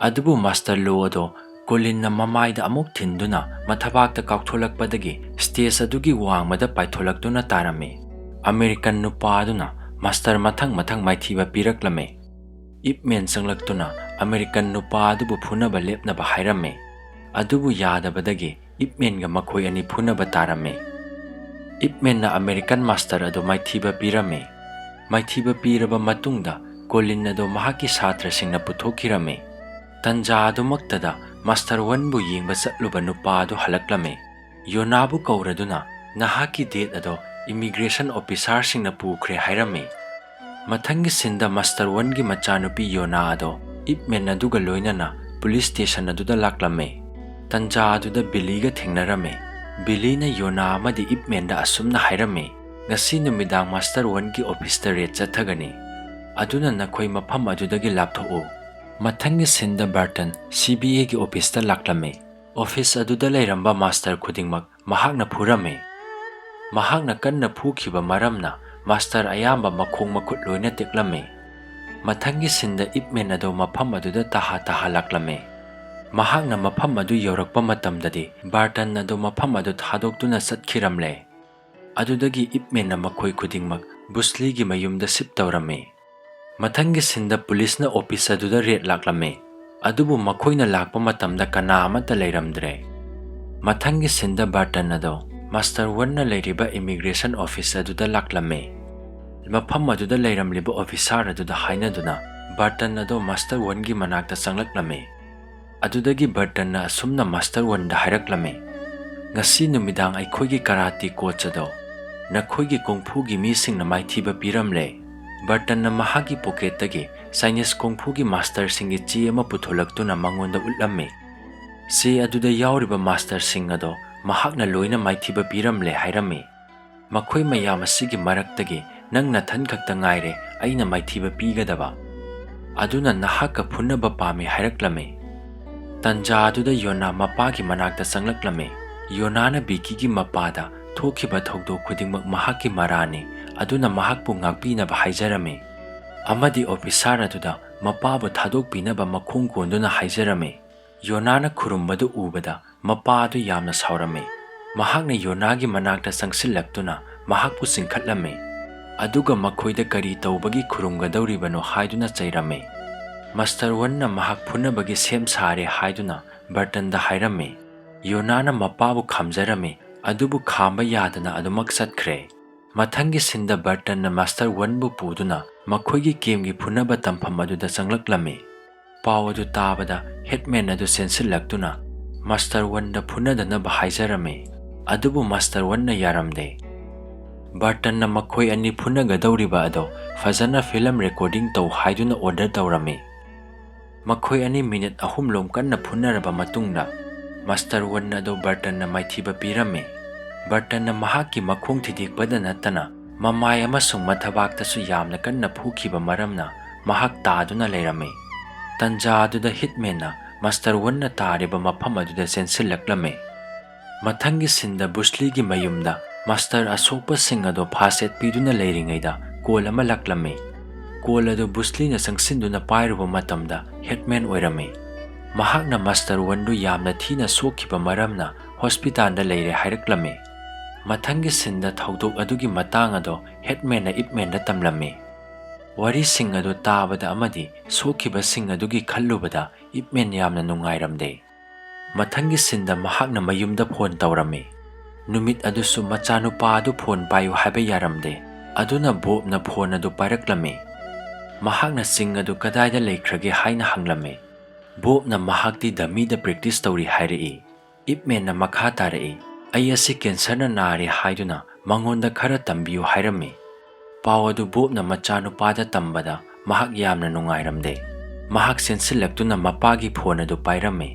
ꯑꯗꯨꯕꯨ ꯃꯥꯁꯇꯔ ꯂꯣ ꯑꯗꯣ ꯀꯣꯂꯤꯟꯅ ꯃꯃꯥꯏꯗ ꯑꯃꯨꯛ ꯊꯤꯟꯗꯨꯅ ꯃꯊꯕꯥꯛꯇ ꯀꯥꯎꯊꯣꯂꯛꯄꯗꯒꯤ ꯁ꯭ꯇꯦꯖ ꯑꯗꯨꯒꯤ ꯋꯥꯡꯃꯗ ꯄꯥꯏꯊꯣꯂꯛꯇꯨꯅ ꯇꯥꯔꯝꯃꯤ꯫ ꯑꯃꯦꯔꯤꯀꯟ ꯅꯨꯄꯥ ꯑꯗꯨꯅ ꯃꯥꯁꯇꯔ ꯃꯊꯪ ꯃꯥꯏꯊꯤꯕ ꯄꯤꯔꯛꯂꯝꯃꯤ꯫ ꯏꯞꯃꯦꯟ ꯆꯪꯂꯛꯇꯨꯅ ꯑꯃꯦꯔꯤꯀꯟ ꯅꯨꯄꯥ ꯑꯗꯨꯕꯨ ꯐꯨꯅꯕ ꯂꯦꯞꯅꯕ ꯍꯥꯏꯔꯝꯃꯤ꯫ ꯑꯗꯨꯕꯨ ꯌꯥꯗꯕꯗꯒꯤ ꯏꯞꯃꯦꯟꯒ ꯃꯈꯣꯏ ꯑꯅꯤ ꯐꯨꯅꯕ ꯇꯥꯔꯝꯃꯤ꯫ ꯏꯞꯃꯦꯟꯅ ꯑꯃꯦꯔꯤꯀꯟ ꯃꯥꯁꯇꯔ ꯑꯗꯨ ꯃꯥꯏꯊꯤꯕ ꯄꯤꯔꯝꯃꯤ꯫ ꯃꯥꯏꯊꯤꯕ ꯄꯤꯔꯕ ꯃꯇꯨꯡꯗ ꯀꯣꯂꯤꯟ ꯑꯗꯨ ꯃꯍꯥꯛꯀꯤ ꯁꯥꯇ꯭ꯔꯁꯤꯡꯅ ꯄꯨꯊꯣꯛꯈꯤꯔꯝꯃꯤ꯫ ꯇꯟꯖꯥ ꯑꯗꯨꯃꯛꯇꯗ ꯃꯥꯁꯇꯔ ꯋꯟꯕꯨ ꯌꯦꯡꯕ ꯆꯠꯂꯨꯕ ꯅꯨꯄꯥ ꯑꯗꯨ ꯍꯜꯂꯛꯂꯝꯃꯤ꯫ ꯌꯣꯅꯥꯕꯨ ꯀꯧꯔꯗꯨꯅ ꯅꯍꯥꯛꯀꯤ ꯗꯦꯠ ꯑꯗꯣ ꯏꯃꯤꯒ꯭ꯔꯦꯁꯟ ꯑꯣꯐꯤꯁꯥꯔꯁꯤꯡꯅ ꯄꯨꯈ꯭ꯔꯦ ꯍꯥꯏꯔꯝꯃꯤ꯫ ꯃꯊꯪꯒꯤ ꯁꯤꯟꯗ ꯃꯥꯁꯇꯔ ꯋꯟꯒꯤ ꯃꯆꯥꯅꯨꯄꯤ ꯌꯣꯅꯥ ꯑꯗꯣ ꯏꯞꯃꯦꯟ ꯑꯗꯨꯒ ꯂꯣꯏꯅꯅ ꯄꯨꯂꯤꯁ ꯁ꯭ꯇꯦꯁꯟ ꯑꯗꯨꯗ ꯂꯥꯛꯂꯝꯃꯤ꯫ ꯇꯟꯖꯥ ꯑꯗꯨꯗ ꯕꯤꯂꯤꯒ ꯊꯦꯡꯅꯔꯝꯃꯤ꯫ ꯕꯤꯂꯤꯅ ꯌꯣꯅꯥ ꯑꯃꯗꯤ ꯏꯞꯃꯦꯟꯗ ꯑꯁꯨꯝꯅ ꯍꯥꯏꯔꯝꯃꯤ, ꯉꯁꯤ ꯅꯨꯃꯤꯗꯥꯡ ꯃꯥꯁꯇꯔ ꯋꯟꯒꯤ ꯑꯣꯐꯤꯁꯇ ꯔꯦꯗ ꯆꯠꯊꯒꯅꯤ, ꯑꯗꯨꯅ ꯅꯈꯣꯏ ꯃꯐꯝ ꯑꯗꯨꯗꯒꯤ ꯂꯥꯞꯊꯣꯛꯎ꯫ ꯃꯊꯪꯒꯤ ꯁꯤꯟꯗ ꯕꯥꯔꯇꯟ CBAꯒꯤ ꯑꯣꯐꯤꯁꯇ ꯂꯥꯛꯂꯝꯃꯤ꯫ ꯑꯣꯐꯤꯁ ꯑꯗꯨꯗ ꯂꯩꯔꯝꯕ ꯃꯥꯁꯇꯔ ꯈꯨꯗꯤꯡꯃꯛ ꯃꯍꯥꯛꯅ ꯐꯨꯔꯝꯃꯤ꯫ ꯃꯍꯥꯛꯅ ꯀꯟꯅ ꯐꯨꯈꯤꯕ ꯃꯔꯝꯅ ꯃꯥꯁꯇꯔ ꯑꯌꯥꯝꯕ ꯃꯈꯣꯡ ꯃꯈꯨꯠ ꯂꯣꯏꯅ ꯇꯦꯛꯂꯝꯃꯤ꯫ ꯃꯊꯪꯒꯤ ꯁꯤꯟꯗ ꯏꯞꯃꯦꯟ ꯑꯗꯨ ꯃꯐꯝ ꯑꯗꯨꯗ ꯇꯍꯥ ꯂꯥꯛꯂꯝꯃꯤ꯫ ꯃꯍꯥꯛꯅ ꯃꯐꯝ ꯑꯗꯨ ꯌꯧꯔꯛꯄ ꯃꯇꯝꯗꯗꯤ ꯕꯥꯔꯇꯟ ꯑꯗꯨ ꯃꯐꯝ ꯑꯗꯨ ꯊꯥꯗꯣꯛꯇꯨꯅ ꯆꯠꯈꯤꯔꯝꯂꯦ꯫ ꯑꯗꯨꯗꯒꯤ ꯏꯞꯃꯦꯟꯅ ꯃꯈꯣꯏ ꯈꯨꯗꯤꯡꯃꯛ ꯕꯨꯁꯂꯤꯒꯤ ꯃꯌꯨꯝꯗ ꯁꯤꯞ ꯇꯧꯔꯝꯃꯤ꯫ ꯃꯊꯪꯒꯤ ꯁꯤꯟꯗ ꯄꯨꯂꯤꯁꯅ ꯑꯣꯐꯤꯁ ꯑꯗꯨꯗ ꯔꯦꯗ ꯂꯥꯛꯂꯝꯃꯤ꯫ ꯑꯗꯨꯕꯨ ꯃꯈꯣꯏꯅ ꯂꯥꯛꯄ ꯃꯇꯝꯗ ꯀꯅꯥ ꯑꯃꯠꯇ ꯂꯩꯔꯝꯗ꯭ꯔꯦ꯫ ꯃꯊꯪꯒꯤ ꯁꯤꯟꯗ ꯕꯥꯔꯇꯟ ꯑꯗꯣ ꯃꯥꯁꯇꯔ ꯋꯟꯅ ꯂꯩꯔꯤꯕ ꯏꯃꯤꯒ꯭ꯔꯦꯁꯟ ꯑꯣꯐꯤꯁ ꯑꯗꯨꯗ ꯂꯥꯛꯂꯝꯃꯤ꯫ ꯃꯐꯝ ꯑꯗꯨꯗ ꯂꯩꯔꯝꯂꯤꯕ ꯑꯣꯐꯤꯁꯥꯔ ꯑꯗꯨꯗ ꯍꯥꯏꯅꯗꯨꯅ ꯕꯥꯔꯇꯟ ꯑꯗꯣ ꯃꯥꯁꯇꯔ ꯋꯟꯒꯤ ꯃꯅꯥꯛꯇ ꯆꯪꯂꯛꯂꯝꯃꯤ꯫ ꯑꯗꯨꯗꯒꯤ ꯕꯥꯔꯇꯟꯅ ꯑꯁꯨꯝꯅ ꯃꯥꯁꯇꯔ ꯋꯟꯗ ꯍꯥꯏꯔꯛꯂꯝꯃꯤ, ꯉꯁꯤ ꯅꯨꯃꯤꯗꯥꯡ ꯑꯩꯈꯣꯏꯒꯤ ꯀꯔꯥꯇꯤ ꯀꯣꯆ ꯑꯗꯣ ꯅꯈꯣꯏꯒꯤ ꯀꯣꯡꯐꯨꯒꯤ ꯃꯤꯁꯤꯡꯅ ꯃꯥꯏꯊꯤꯕ ꯄꯤꯔꯝꯂꯦ꯫ ꯕꯥꯔꯇꯟꯅ ꯃꯍꯥꯛꯀꯤ ꯄꯣꯀꯦꯠꯇꯒꯤ ꯆꯥꯏꯅꯤꯁ ꯀꯣꯡꯐꯨꯒꯤ ꯃꯥꯁꯇꯔꯁꯤꯡꯒꯤ ꯆꯦ ꯑꯃ ꯄꯨꯊꯣꯂꯛꯇꯨꯅ ꯃꯉꯣꯟꯗ ꯎꯠꯂꯝꯃꯤ꯫ ꯆꯦ ꯑꯗꯨꯗ ꯌꯥꯎꯔꯤꯕ ꯃꯥꯁꯇꯔꯁꯤꯡ ꯑꯗꯣ ꯃꯍꯥꯛꯅ ꯂꯣꯏꯅ ꯃꯥꯏꯊꯤꯕ ꯄꯤꯔꯝꯂꯦ ꯍꯥꯏꯔꯝꯃꯤ꯫ ꯃꯈꯣꯏ ꯃꯌꯥꯝ ꯑꯁꯤꯒꯤ ꯃꯔꯛꯇꯒꯤ ꯅꯪ ꯅꯊꯟ ꯈꯛꯇ ꯉꯥꯏꯔꯦ ꯑꯩꯅ ꯃꯥꯏꯊꯤꯕ ꯄꯤꯒꯗꯕ, ꯑꯗꯨꯅ ꯅꯍꯥꯛꯀ ꯐꯨꯅꯕ ꯄꯥꯝꯃꯤ ꯍꯥꯏꯔꯛꯂꯝꯃꯤ꯫ ꯇꯟꯖꯥ ꯑꯗꯨꯗ ꯌꯣꯅꯥ ꯃꯄꯥꯒꯤ ꯃꯅꯥꯛꯇ ꯆꯪꯂꯛꯂꯝꯃꯤ꯫ ꯌꯣꯅꯥꯅ ꯕꯤꯀꯤꯒꯤ ꯃꯄꯥꯗ ꯊꯣꯛꯈꯤꯕ ꯊꯧꯗꯣꯛ ꯈꯨꯗꯤꯡꯃꯛ ꯃꯍꯥꯛꯀꯤ ꯃꯔꯥꯟꯅꯤ, ꯑꯗꯨꯅ ꯃꯍꯥꯛꯄꯨ ꯉꯥꯛꯄꯤꯅꯕ ꯍꯥꯏꯖꯔꯝꯃꯤ꯫ ꯑꯃꯗꯤ ꯑꯣꯐꯤꯁꯥꯔ ꯑꯗꯨꯗ ꯃꯄꯥꯕꯨ ꯊꯥꯗꯣꯛꯄꯤꯅꯕ ꯃꯈꯣꯡ ꯀꯣꯟꯗꯨꯅ ꯍꯥꯏꯖꯔꯝꯃꯤ꯫ ꯌꯣꯅꯥꯅ ꯈꯨꯔꯨꯝꯕꯗꯨ ꯎꯕꯗ ꯃꯄꯥ ꯑꯗꯨ ꯌꯥꯝꯅ ꯁꯥꯎꯔꯝꯃꯤ꯫ ꯃꯍꯥꯛꯅ ꯌꯣꯅꯥꯒꯤ ꯃꯅꯥꯛꯇ ꯆꯪꯁꯤꯜꯂꯛꯇꯨꯅ ꯃꯍꯥꯛꯄꯨ ꯆꯤꯡꯈꯠꯂꯝꯃꯤ, ꯑꯗꯨꯒ ꯃꯈꯣꯏꯗ ꯀꯔꯤ ꯇꯧꯕꯒꯤ ꯈꯨꯔꯨꯝꯒꯗꯧꯔꯤꯕꯅꯣ ꯍꯥꯏꯗꯨꯅ ꯆꯩꯔꯝꯃꯤ꯫ ꯃꯥꯁꯇꯔ ꯋꯟꯅ ꯃꯍꯥꯛ ꯐꯨꯅꯕꯒꯤ ꯁꯦꯝ ꯁꯥꯔꯦ ꯍꯥꯏꯗꯨꯅ ꯕꯥꯔꯇꯟꯗ ꯍꯥꯏꯔꯝꯃꯤ꯫ ꯌꯣꯅꯥꯅ ꯃꯄꯥꯕꯨ ꯈꯥꯝꯖꯔꯝꯃꯤ, ꯑꯗꯨꯕꯨ ꯈꯥꯝꯕ ꯌꯥꯗꯅ ꯑꯗꯨꯃꯛ ꯆꯠꯈ꯭ꯔꯦ꯫ ꯃꯊꯪꯒꯤ ꯁꯤꯟꯗ ꯕꯥꯔꯇꯟꯅ ꯃꯥꯁꯇꯔ ꯋꯟꯕꯨ ꯄꯨꯗꯨꯅ ꯃꯈꯣꯏꯒꯤ ꯀꯦꯝꯒꯤ ꯐꯨꯅꯕ ꯇꯝꯐꯝ ꯑꯗꯨꯗ ꯆꯪꯂꯛꯂꯝꯃꯤ꯫ ꯄꯥꯎ ꯑꯗꯨ ꯇꯥꯕꯗ ꯍꯦꯗꯃꯦꯟ ꯑꯗꯨ ꯆꯦꯟꯁꯤꯜꯂꯛꯇꯨꯅ ꯃꯥꯁꯇꯔ ꯋꯟꯗ ꯐꯨꯅꯗꯅꯕ ꯍꯥꯏꯖꯔꯝꯃꯤ, ꯑꯗꯨꯕꯨ ꯃꯥꯁꯇꯔ ꯋꯟꯅ ꯌꯥꯔꯝꯗꯦ꯫ ꯕꯥꯔꯇꯟꯅ ꯃꯈꯣꯏ ꯑꯅꯤ ꯐꯨꯅꯒꯗꯧꯔꯤꯕ ꯑꯗꯣ ꯐꯖꯅ ꯐꯤꯂꯝ ꯔꯦꯀꯣꯔꯗꯤꯡ ꯇꯧ ꯍꯥꯏꯗꯨꯅ ꯑꯣꯔꯗꯔ ꯇꯧꯔꯝꯃꯤ꯫ ꯃꯈꯣꯏ ꯑꯅꯤ ꯃꯤꯅꯤꯠ 3 ꯀꯟꯅ ꯐꯨꯅꯔꯕ ꯃꯇꯨꯡꯗ ꯃꯥꯁꯇꯔ ꯋꯟ ꯑꯗꯣ ꯕꯥꯔꯇꯟꯅ ꯃꯥꯏꯊꯤꯕ ꯄꯤꯔꯝꯃꯤ꯫ ꯕꯥꯔꯇꯟꯅ ꯃꯍꯥꯛꯀꯤ ꯃꯈꯣꯡ ꯊꯤꯗꯦꯛꯄꯗ ꯅꯠꯇꯅ ꯃꯃꯥꯏ ꯑꯃꯁꯨꯡ ꯃꯊꯕꯥꯛꯇꯁꯨ ꯌꯥꯝꯅ ꯀꯟꯅ ꯐꯨꯈꯤꯕ ꯃꯔꯝꯅ ꯃꯍꯥꯛ ꯇꯥꯗꯨꯅ ꯂꯩꯔꯝꯃꯤ꯫ ꯇꯟꯖꯥ ꯑꯗꯨꯗ ꯍꯤꯠꯃꯦꯟꯅ ꯃꯥꯁꯇꯔ ꯋꯟꯅ ꯇꯥꯔꯤꯕ ꯃꯐꯝ ꯑꯗꯨꯗ ꯆꯦꯟꯁꯤꯜꯂꯛꯂꯝꯃꯤ꯫ ꯃꯊꯪꯒꯤ ꯁꯤꯟꯗ ꯕꯨꯁꯂꯤꯒꯤ ꯃꯌꯨꯝꯗ ꯃꯥꯁꯇꯔ ꯑꯁꯣꯛꯄꯁꯤꯡ ꯑꯗꯨ ꯐꯥꯁꯦꯠ ꯄꯤꯗꯨꯅ ꯂꯩꯔꯤꯉꯩꯗ ꯀꯣꯜ ꯑꯃ ꯂꯥꯛꯂꯝꯃꯤ꯫ ꯀꯣꯜ ꯑꯗꯨ ꯕꯨꯁꯂꯤꯅ ꯆꯪꯁꯤꯟꯗꯨꯅ ꯄꯥꯏꯔꯨꯕ ꯃꯇꯝꯗ ꯍꯦꯠꯃꯦꯟ ꯑꯣꯏꯔꯝꯃꯤ꯫ ꯃꯍꯥꯛꯅ ꯃꯥꯁꯇꯔ ꯋꯟꯗꯨ ꯌꯥꯝꯅ ꯊꯤꯅ ꯁꯣꯛꯈꯤꯕ ꯃꯔꯝꯅ ꯍꯣꯁꯄꯤꯇꯥꯜꯗ ꯂꯩꯔꯦ ꯍꯥꯏꯔꯛꯂꯝꯃꯤ꯫ ꯃꯊꯪꯒꯤ ꯁꯤꯟꯗ ꯊꯧꯗꯣꯛ ꯑꯗꯨꯒꯤ ꯃꯇꯥꯡ ꯑꯗꯨ ꯍꯦꯠꯃꯦꯟꯅ ꯏꯞꯃꯦꯟꯗ ꯇꯝꯂꯝꯃꯤ꯫ ꯋꯥꯔꯤꯁꯤꯡ ꯑꯗꯨ ꯇꯥꯕꯗ ꯑꯃꯗꯤ ꯁꯣꯛꯈꯤꯕꯁꯤꯡ ꯑꯗꯨꯒꯤ ꯈꯜꯂꯨꯕꯗ ꯏꯞꯃꯦꯟ ꯌꯥꯝꯅ ꯅꯨꯡꯉꯥꯏꯔꯝꯗꯦ꯫ ꯃꯊꯪꯒꯤ ꯁꯤꯟꯗ ꯃꯍꯥꯛꯅ ꯃꯌꯨꯝꯗ ꯐꯣꯟ ꯇꯧꯔꯝꯃꯤ꯫ ꯅꯨꯃꯤꯠ ꯑꯗꯨꯁꯨ ꯃꯆꯥꯅꯨꯄꯥ ꯑꯗꯨ ꯐꯣꯟ ꯄꯥꯏꯌꯨ ꯍꯥꯏꯕ ꯌꯥꯔꯝꯗꯦ꯫ ꯑꯗꯨꯅ ꯕꯣꯕꯅ ꯐꯣꯟ ꯑꯗꯨ ꯄꯥꯏꯔꯛꯂꯝꯃꯤ꯫ ꯃꯍꯥꯛꯅ ꯆꯤꯡ ꯑꯗꯨ ꯀꯗꯥꯏꯗ ꯂꯩꯈ꯭ꯔꯒꯦ ꯍꯥꯏꯅ ꯍꯪꯂꯝꯃꯤ꯫ ꯕꯣꯕꯅ ꯃꯍꯥꯛꯇꯤ ꯗꯃꯤꯗ ꯄ꯭ꯔꯦꯛꯇꯤꯁ ꯇꯧꯔꯤ ꯍꯥꯏꯔꯛꯏ꯫ ꯏꯞꯃꯦꯟꯅ ꯃꯈꯥ ꯇꯥꯔꯛꯏ, ꯑꯩ ꯑꯁꯤ ꯀꯦꯟꯁꯔꯅ ꯅꯥꯔꯦ ꯍꯥꯏꯗꯨꯅ ꯃꯉꯣꯟꯗ ꯈꯔ ꯇꯝꯕꯤꯌꯨ ꯍꯥꯏꯔꯝꯃꯤ꯫ ꯄꯥꯎ ꯑꯗꯨ ꯕꯣꯕꯅ ꯃꯆꯥꯅꯨꯄꯥꯗ ꯇꯝꯕꯗ ꯃꯍꯥꯛ ꯌꯥꯝꯅ ꯅꯨꯡꯉꯥꯏꯔꯝꯗꯦ꯫ ꯃꯍꯥꯛ ꯆꯦꯟꯁꯤꯜꯂꯛꯇꯨꯅ ꯃꯄꯥꯒꯤ ꯐꯣꯟ ꯑꯗꯨ ꯄꯥꯏꯔꯝꯃꯤ꯫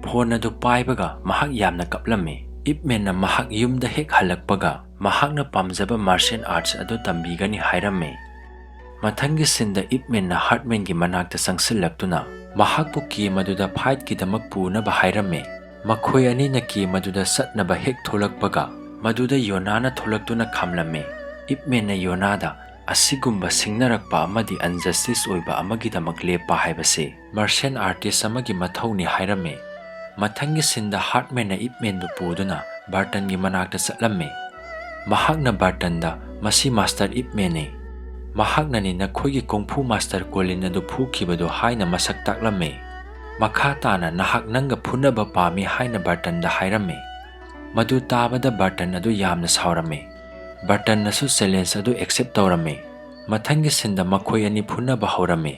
ꯐꯣꯟ ꯑꯗꯨ ꯄꯥꯏꯕꯒ ꯃꯍꯥꯛ ꯌꯥꯝꯅ ꯀꯞꯂꯝꯃꯤ꯫ ꯏꯞꯃꯦꯟꯅ ꯃꯍꯥꯛ ꯌꯨꯝꯗ ꯍꯦꯛ ꯍꯜꯂꯛꯄꯒ ꯃꯍꯥꯛꯅ ꯄꯥꯝꯖꯕ ꯃꯥꯔꯁꯤꯌꯦꯜ ꯑꯥꯔꯠꯁ ꯑꯗꯨ ꯇꯝꯕꯤꯒꯅꯤ ꯍꯥꯏꯔꯝꯃꯤ꯫ ꯃꯊꯪꯒꯤ ꯁꯤꯟꯗ ꯏꯞꯃꯦꯟꯅ ꯍꯥꯔꯠꯃꯦꯟꯒꯤ ꯃꯅꯥꯛꯇ ꯆꯪꯁꯤꯜꯂꯛꯇꯨꯅ ꯃꯍꯥꯛꯄꯨ ꯀꯦꯝ ꯑꯗꯨꯗ ꯐꯥꯏꯠꯀꯤꯗꯃꯛ ꯄꯨꯅꯕ ꯍꯥꯏꯔꯝꯃꯤ꯫ ꯃꯈꯣꯏ ꯑꯅꯤꯅ ꯀꯦꯝ ꯑꯗꯨꯗ ꯆꯠꯅꯕ ꯍꯦꯛ ꯊꯣꯛꯂꯛꯄꯒ ꯃꯗꯨꯗ ꯌꯣꯅꯥꯅ ꯊꯣꯛꯂꯛꯇꯨꯅ ꯈꯥꯝꯂꯝꯃꯤ꯫ ꯏꯞꯃꯦꯟꯅ ꯌꯣꯅꯥꯗ ꯑꯁꯤꯒꯨꯝꯕ ꯁꯤꯡꯅꯔꯛꯄ ꯑꯃꯗꯤ ꯑꯟꯖꯁꯇꯤꯁ ꯑꯣꯏꯕ ꯑꯃꯒꯤꯗꯃꯛ ꯂꯦꯞꯄ ꯍꯥꯏꯕꯁꯤ ꯃꯥꯔꯁꯤꯌꯦꯜ ꯑꯥꯔꯇꯤꯁ ꯑꯃꯒꯤ ꯃꯊꯧꯅꯤ ꯍꯥꯏꯔꯝꯃꯤ꯫ ꯃꯊꯪꯒꯤ ꯁꯤꯟꯗ ꯍꯥꯔꯠꯃꯦꯟꯅ ꯏꯞꯃꯦꯟꯕꯨ ꯄꯨꯗꯨꯅ ꯕꯥꯔꯇꯟꯒꯤ ꯃꯅꯥꯛꯇ ꯆꯠꯂꯝꯃꯤ꯫ ꯃꯍꯥꯛꯅ ꯕꯥꯔꯇꯟꯗ, ꯃꯁꯤ ꯃꯥꯁꯇꯔ ꯏꯞꯃꯦꯟꯅꯤ, ꯃꯍꯥꯛꯅꯅꯤ ꯅꯈꯣꯏꯒꯤ ꯀꯨꯡꯐꯨ ꯃꯥꯁꯇꯔ ꯀꯣꯂꯤꯟ ꯑꯗꯨ ꯐꯨꯈꯤꯕꯗꯨ ꯍꯥꯏꯅ ꯃꯁꯛ ꯇꯥꯛꯂꯝꯃꯤ꯫ ꯃꯈꯥ ताना ꯅꯍꯥꯛ ꯅꯪꯒ ꯐꯨꯅꯕ ꯄꯥꯝꯃꯤ ꯍꯥꯏꯅ ꯕꯥꯔꯇꯟꯗ ꯍꯥꯏꯔꯝꯃꯤ꯫ ꯃꯗꯨ ताबꯗ ꯕꯥꯔꯇꯟ ꯑꯗꯨ ꯌꯥꯝꯅ ꯁꯥꯎꯔꯝꯃꯤ꯫ ꯕꯥꯔꯇꯟꯅꯁꯨ ꯆꯦꯂꯦꯟꯖ ꯑꯗꯨ ꯑꯦꯛꯁꯦꯞ ꯇꯧꯔꯝꯃꯤ꯫ ꯃꯊꯪꯒꯤ ꯁꯤꯟꯗ ꯃꯈꯣꯏ ꯑꯅꯤ ꯐꯨꯅꯕ ꯍꯧꯔꯝꯃꯤ꯫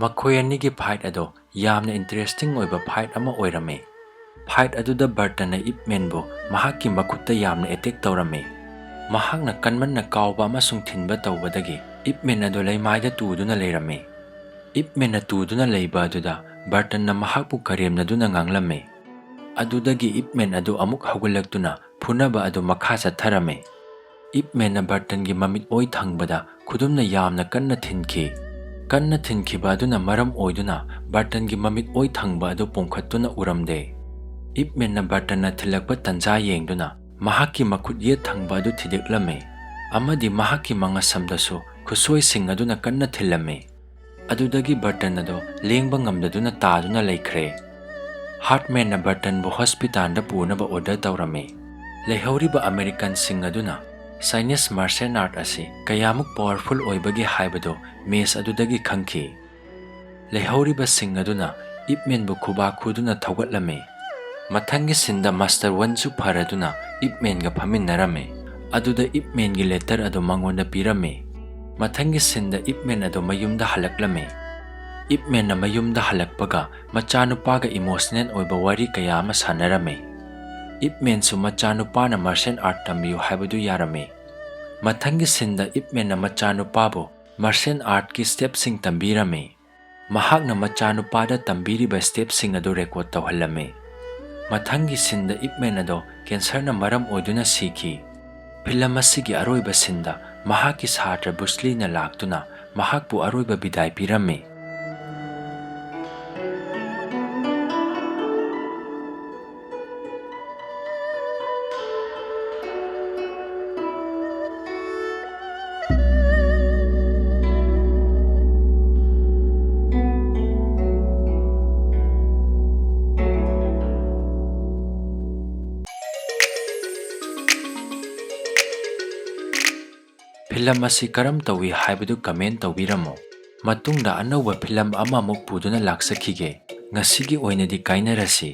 ꯃꯈꯣꯏ ꯑꯅꯤꯒꯤ ꯐꯥꯏꯠ ꯑꯗꯨ ꯌꯥꯝꯅ ꯏꯟꯇꯔꯦꯁꯇꯤꯡ ꯑꯣꯏꯕ ꯐꯥꯏꯠ ꯑꯃ ꯑꯣꯏꯔꯝꯃꯤ꯫ ꯐꯥꯏꯠ ꯑꯗꯨꯗ ꯕꯥꯔꯇꯟꯅ ꯏꯞꯃꯦꯟꯕꯨ ꯃꯍꯥꯛꯀꯤ ꯃꯈꯨꯠꯇ ꯌꯥꯝꯅ ꯑꯦꯇꯦꯛ ꯇꯧꯔꯝꯃꯤ꯫ ꯃꯍꯥꯛꯅ ꯀꯟꯃꯟꯅ ꯀꯥꯎꯕ ꯑꯃꯁꯨꯡ ꯊꯤꯟꯕ ꯇꯧꯕꯗꯒꯤ ꯏꯞꯃꯦꯟ ꯑꯗꯨ ꯂꯩꯃꯥꯏꯗ ꯇꯨꯗꯨꯅ ꯂꯩꯔꯝꯃꯤ꯫ ꯏꯞꯃꯦꯟꯅ ꯇꯨꯗꯨꯅ ꯂꯩꯕ ꯑꯗꯨꯗ ꯕꯥꯔꯇꯟꯅ ꯃꯍꯥꯛꯄꯨ ꯀꯔꯦꯝꯅꯗꯨꯅ ꯉꯥꯡꯂꯝꯃꯤ꯫ ꯑꯗꯨꯗꯒꯤ ꯏꯞꯃꯦꯟ ꯑꯗꯨ ꯑꯃꯨꯛ ꯍꯧꯒꯠꯂꯛꯇꯨꯅ ꯐꯨꯅꯕ ꯑꯗꯨ ꯃꯈꯥ ꯆꯠꯊꯔꯝꯃꯤ꯫ ꯏꯞꯃꯦꯟꯅ ꯕꯥꯔꯇꯟꯒꯤ ꯃꯃꯤꯠ ꯑꯣꯏ ꯊꯪꯕꯗ ꯈꯨꯗꯨꯝꯅ ꯌꯥꯝꯅ ꯀꯟꯅ ꯊꯤꯟꯈꯤ꯫ ꯀꯟꯅ ꯊꯤꯟꯈꯤꯕ ꯑꯗꯨꯅ ꯃꯔꯝ ꯑꯣꯏꯗꯨꯅ ꯕꯥꯔꯇꯟꯒꯤ ꯃꯃꯤꯠ ꯑꯣꯏ ꯊꯪꯕ ꯑꯗꯨ ꯄꯣꯝꯈꯠꯇꯨꯅ ꯎꯔꯝꯗꯦ꯫ ꯏꯞꯃꯦꯟꯅ ꯕꯥꯔꯇꯟꯅ ꯊꯤꯜꯂꯛꯄ ꯇꯟꯖꯥ ꯌꯦꯡꯗꯨꯅ ꯃꯍꯥꯛꯀꯤ ꯃꯈꯨꯠ ꯌꯦꯠ ꯊꯪꯕ ꯑꯗꯨ ꯊꯤꯗꯦꯛꯂꯝꯃꯤ ꯑꯃꯗꯤ ꯃꯍꯥꯛꯀꯤ ꯃꯉꯁꯝꯗꯁꯨ ꯈꯨꯠꯁꯣꯏꯁꯤꯡ ꯑꯗꯨꯅ ꯀꯟꯅ ꯊꯤꯜꯂꯝꯃꯤ꯫ ꯑꯗꯨꯗꯒꯤ ꯕꯥꯔꯇꯟ ꯑꯗꯨ ꯂꯦꯡꯕ ꯉꯝꯗꯗꯨꯅ ꯇꯥꯗꯨꯅ ꯂꯩꯈ꯭ꯔꯦ꯫ ꯍꯥꯔꯠꯃꯦꯟꯅ ꯕꯥꯔꯇꯟꯕꯨ ꯍꯣꯁꯄꯤꯇꯥꯜꯗ ꯄꯨꯅꯕ ꯑꯣꯔꯗꯔ ꯇꯧꯔꯝꯃꯤ꯫ ꯂꯩꯍꯧꯔꯤꯕ ꯑꯃꯦꯔꯤꯀꯟꯁꯤꯡ ꯑꯗꯨꯅ ꯆꯥꯏꯅꯤꯁ ꯃꯥꯔꯁꯤꯌꯦꯜ ꯑꯥꯔꯠ ꯑꯁꯤ ꯀꯌꯥꯃꯨꯛ ꯄꯥꯋꯔꯐꯨꯜ ꯑꯣꯏꯕꯒꯦ ꯍꯥꯏꯕꯗꯨ ꯃꯦꯆ ꯑꯗꯨꯗꯒꯤ ꯈꯪꯈꯤ꯫ ꯂꯩꯍꯧꯔꯤꯕꯁꯤꯡ ꯑꯗꯨꯅ ꯏꯞꯃꯦꯟꯕꯨ ꯈꯨꯕꯥꯛ ꯈꯨꯗꯨꯅ ꯊꯧꯒꯠꯂꯝꯃꯤ꯫ ꯃꯊꯪꯒꯤ ꯁꯤꯟꯗ ꯃꯥꯁꯇꯔ ꯋꯟꯁꯨ ꯐꯔꯗꯨꯅ ꯏꯞꯃꯦꯟꯒ ꯐꯝꯃꯤꯟꯅꯔꯝꯃꯤ꯫ ꯑꯗꯨꯗ ꯏꯞꯃꯦꯟꯒꯤ ꯂꯦꯇꯔ ꯑꯗꯨ ꯃꯉꯣꯟꯗ ꯄꯤꯔꯝꯃꯤ꯫ ꯃꯊꯪꯒꯤ ꯁꯤꯟꯗ ꯏꯞꯃꯦꯟ ꯑꯗꯨ ꯃꯌꯨꯝꯗ ꯍꯜꯂꯛꯂꯝꯃꯤ꯫ ꯏꯞꯃꯦꯟꯅ ꯃꯌꯨꯝꯗ ꯍꯜꯂꯛꯄꯒ ꯃꯆꯥꯅꯨꯄꯥꯒ ꯏꯃꯣꯁꯅꯦꯜ ꯑꯣꯏꯕ ꯋꯥꯔꯤ ꯀꯌꯥ ꯑꯃ ꯁꯥꯟꯅꯔꯝꯃꯤ꯫ ꯏꯞꯃꯦꯟꯁꯨ ꯃꯆꯥꯅꯨꯄꯥꯅ ꯃꯥꯔꯁꯤꯌꯦꯜ ꯑꯥꯔꯠ ꯇꯝꯕꯤꯌꯨ ꯍꯥꯏꯕꯗꯨ ꯌꯥꯔꯝꯃꯤ꯫ ꯃꯊꯪꯒꯤ ꯁꯤꯟꯗ ꯏꯞꯃꯦꯟꯅ ꯃꯆꯥꯅꯨꯄꯥꯕꯨ ꯃꯥꯔꯁꯤꯌꯦꯜ ꯑꯥꯔꯠꯀꯤ ꯁ꯭ꯇꯦꯞꯁꯤꯡ ꯇꯝꯕꯤꯔꯝꯃꯤ꯫ ꯃꯍꯥꯛꯅ ꯃꯆꯥꯅꯨꯄꯥꯗ ꯇꯝꯕꯤꯔꯤꯕ ꯁ꯭ꯇꯦꯞꯁꯤꯡ ꯑꯗꯨ ꯔꯦꯀꯣꯔꯗ ꯇꯧꯍꯜꯂꯝꯃꯤ꯫ ꯃꯊꯪꯒꯤ ꯁꯤꯟꯗ ꯏꯞꯃꯦꯟ ꯑꯗꯨ ꯀꯦꯟꯁꯔꯅ ꯃꯔꯝ ꯑꯣꯏꯗꯨꯅ ꯁꯤꯈꯤ꯫ ꯐꯤꯂꯝ ꯑꯁꯤꯒꯤ ꯑꯔꯣꯏꯕ ꯁꯤꯟꯗ ꯃꯍꯥꯛꯀꯤ ꯁꯥꯇ꯭ꯔ ꯕꯨꯁꯂꯤꯅ ꯂꯥꯛꯇꯨꯅ ꯃꯍꯥꯛꯄꯨ ꯑꯔꯣꯏꯕ ꯕꯤꯗꯥꯏ ꯄꯤꯔꯝꯃꯤ꯫ ꯐꯤꯂꯝ ꯑꯁꯤ ꯀꯔꯝ ꯇꯧꯏ ꯍꯥꯏꯕꯗꯨ ꯀꯃꯦꯟ ꯇꯧꯕꯤꯔꯝꯃꯨ꯫ ꯃꯇꯨꯡꯗ ꯑꯅꯧꯕ ꯐꯤꯂꯝ ꯑꯃꯃꯨꯛ ꯄꯨꯗꯨꯅ ꯂꯥꯛꯆꯈꯤꯒꯦ꯫ ꯉꯁꯤꯒꯤ ꯑꯣꯏꯅꯗꯤ ꯀꯥꯏꯅꯔꯁꯤ꯫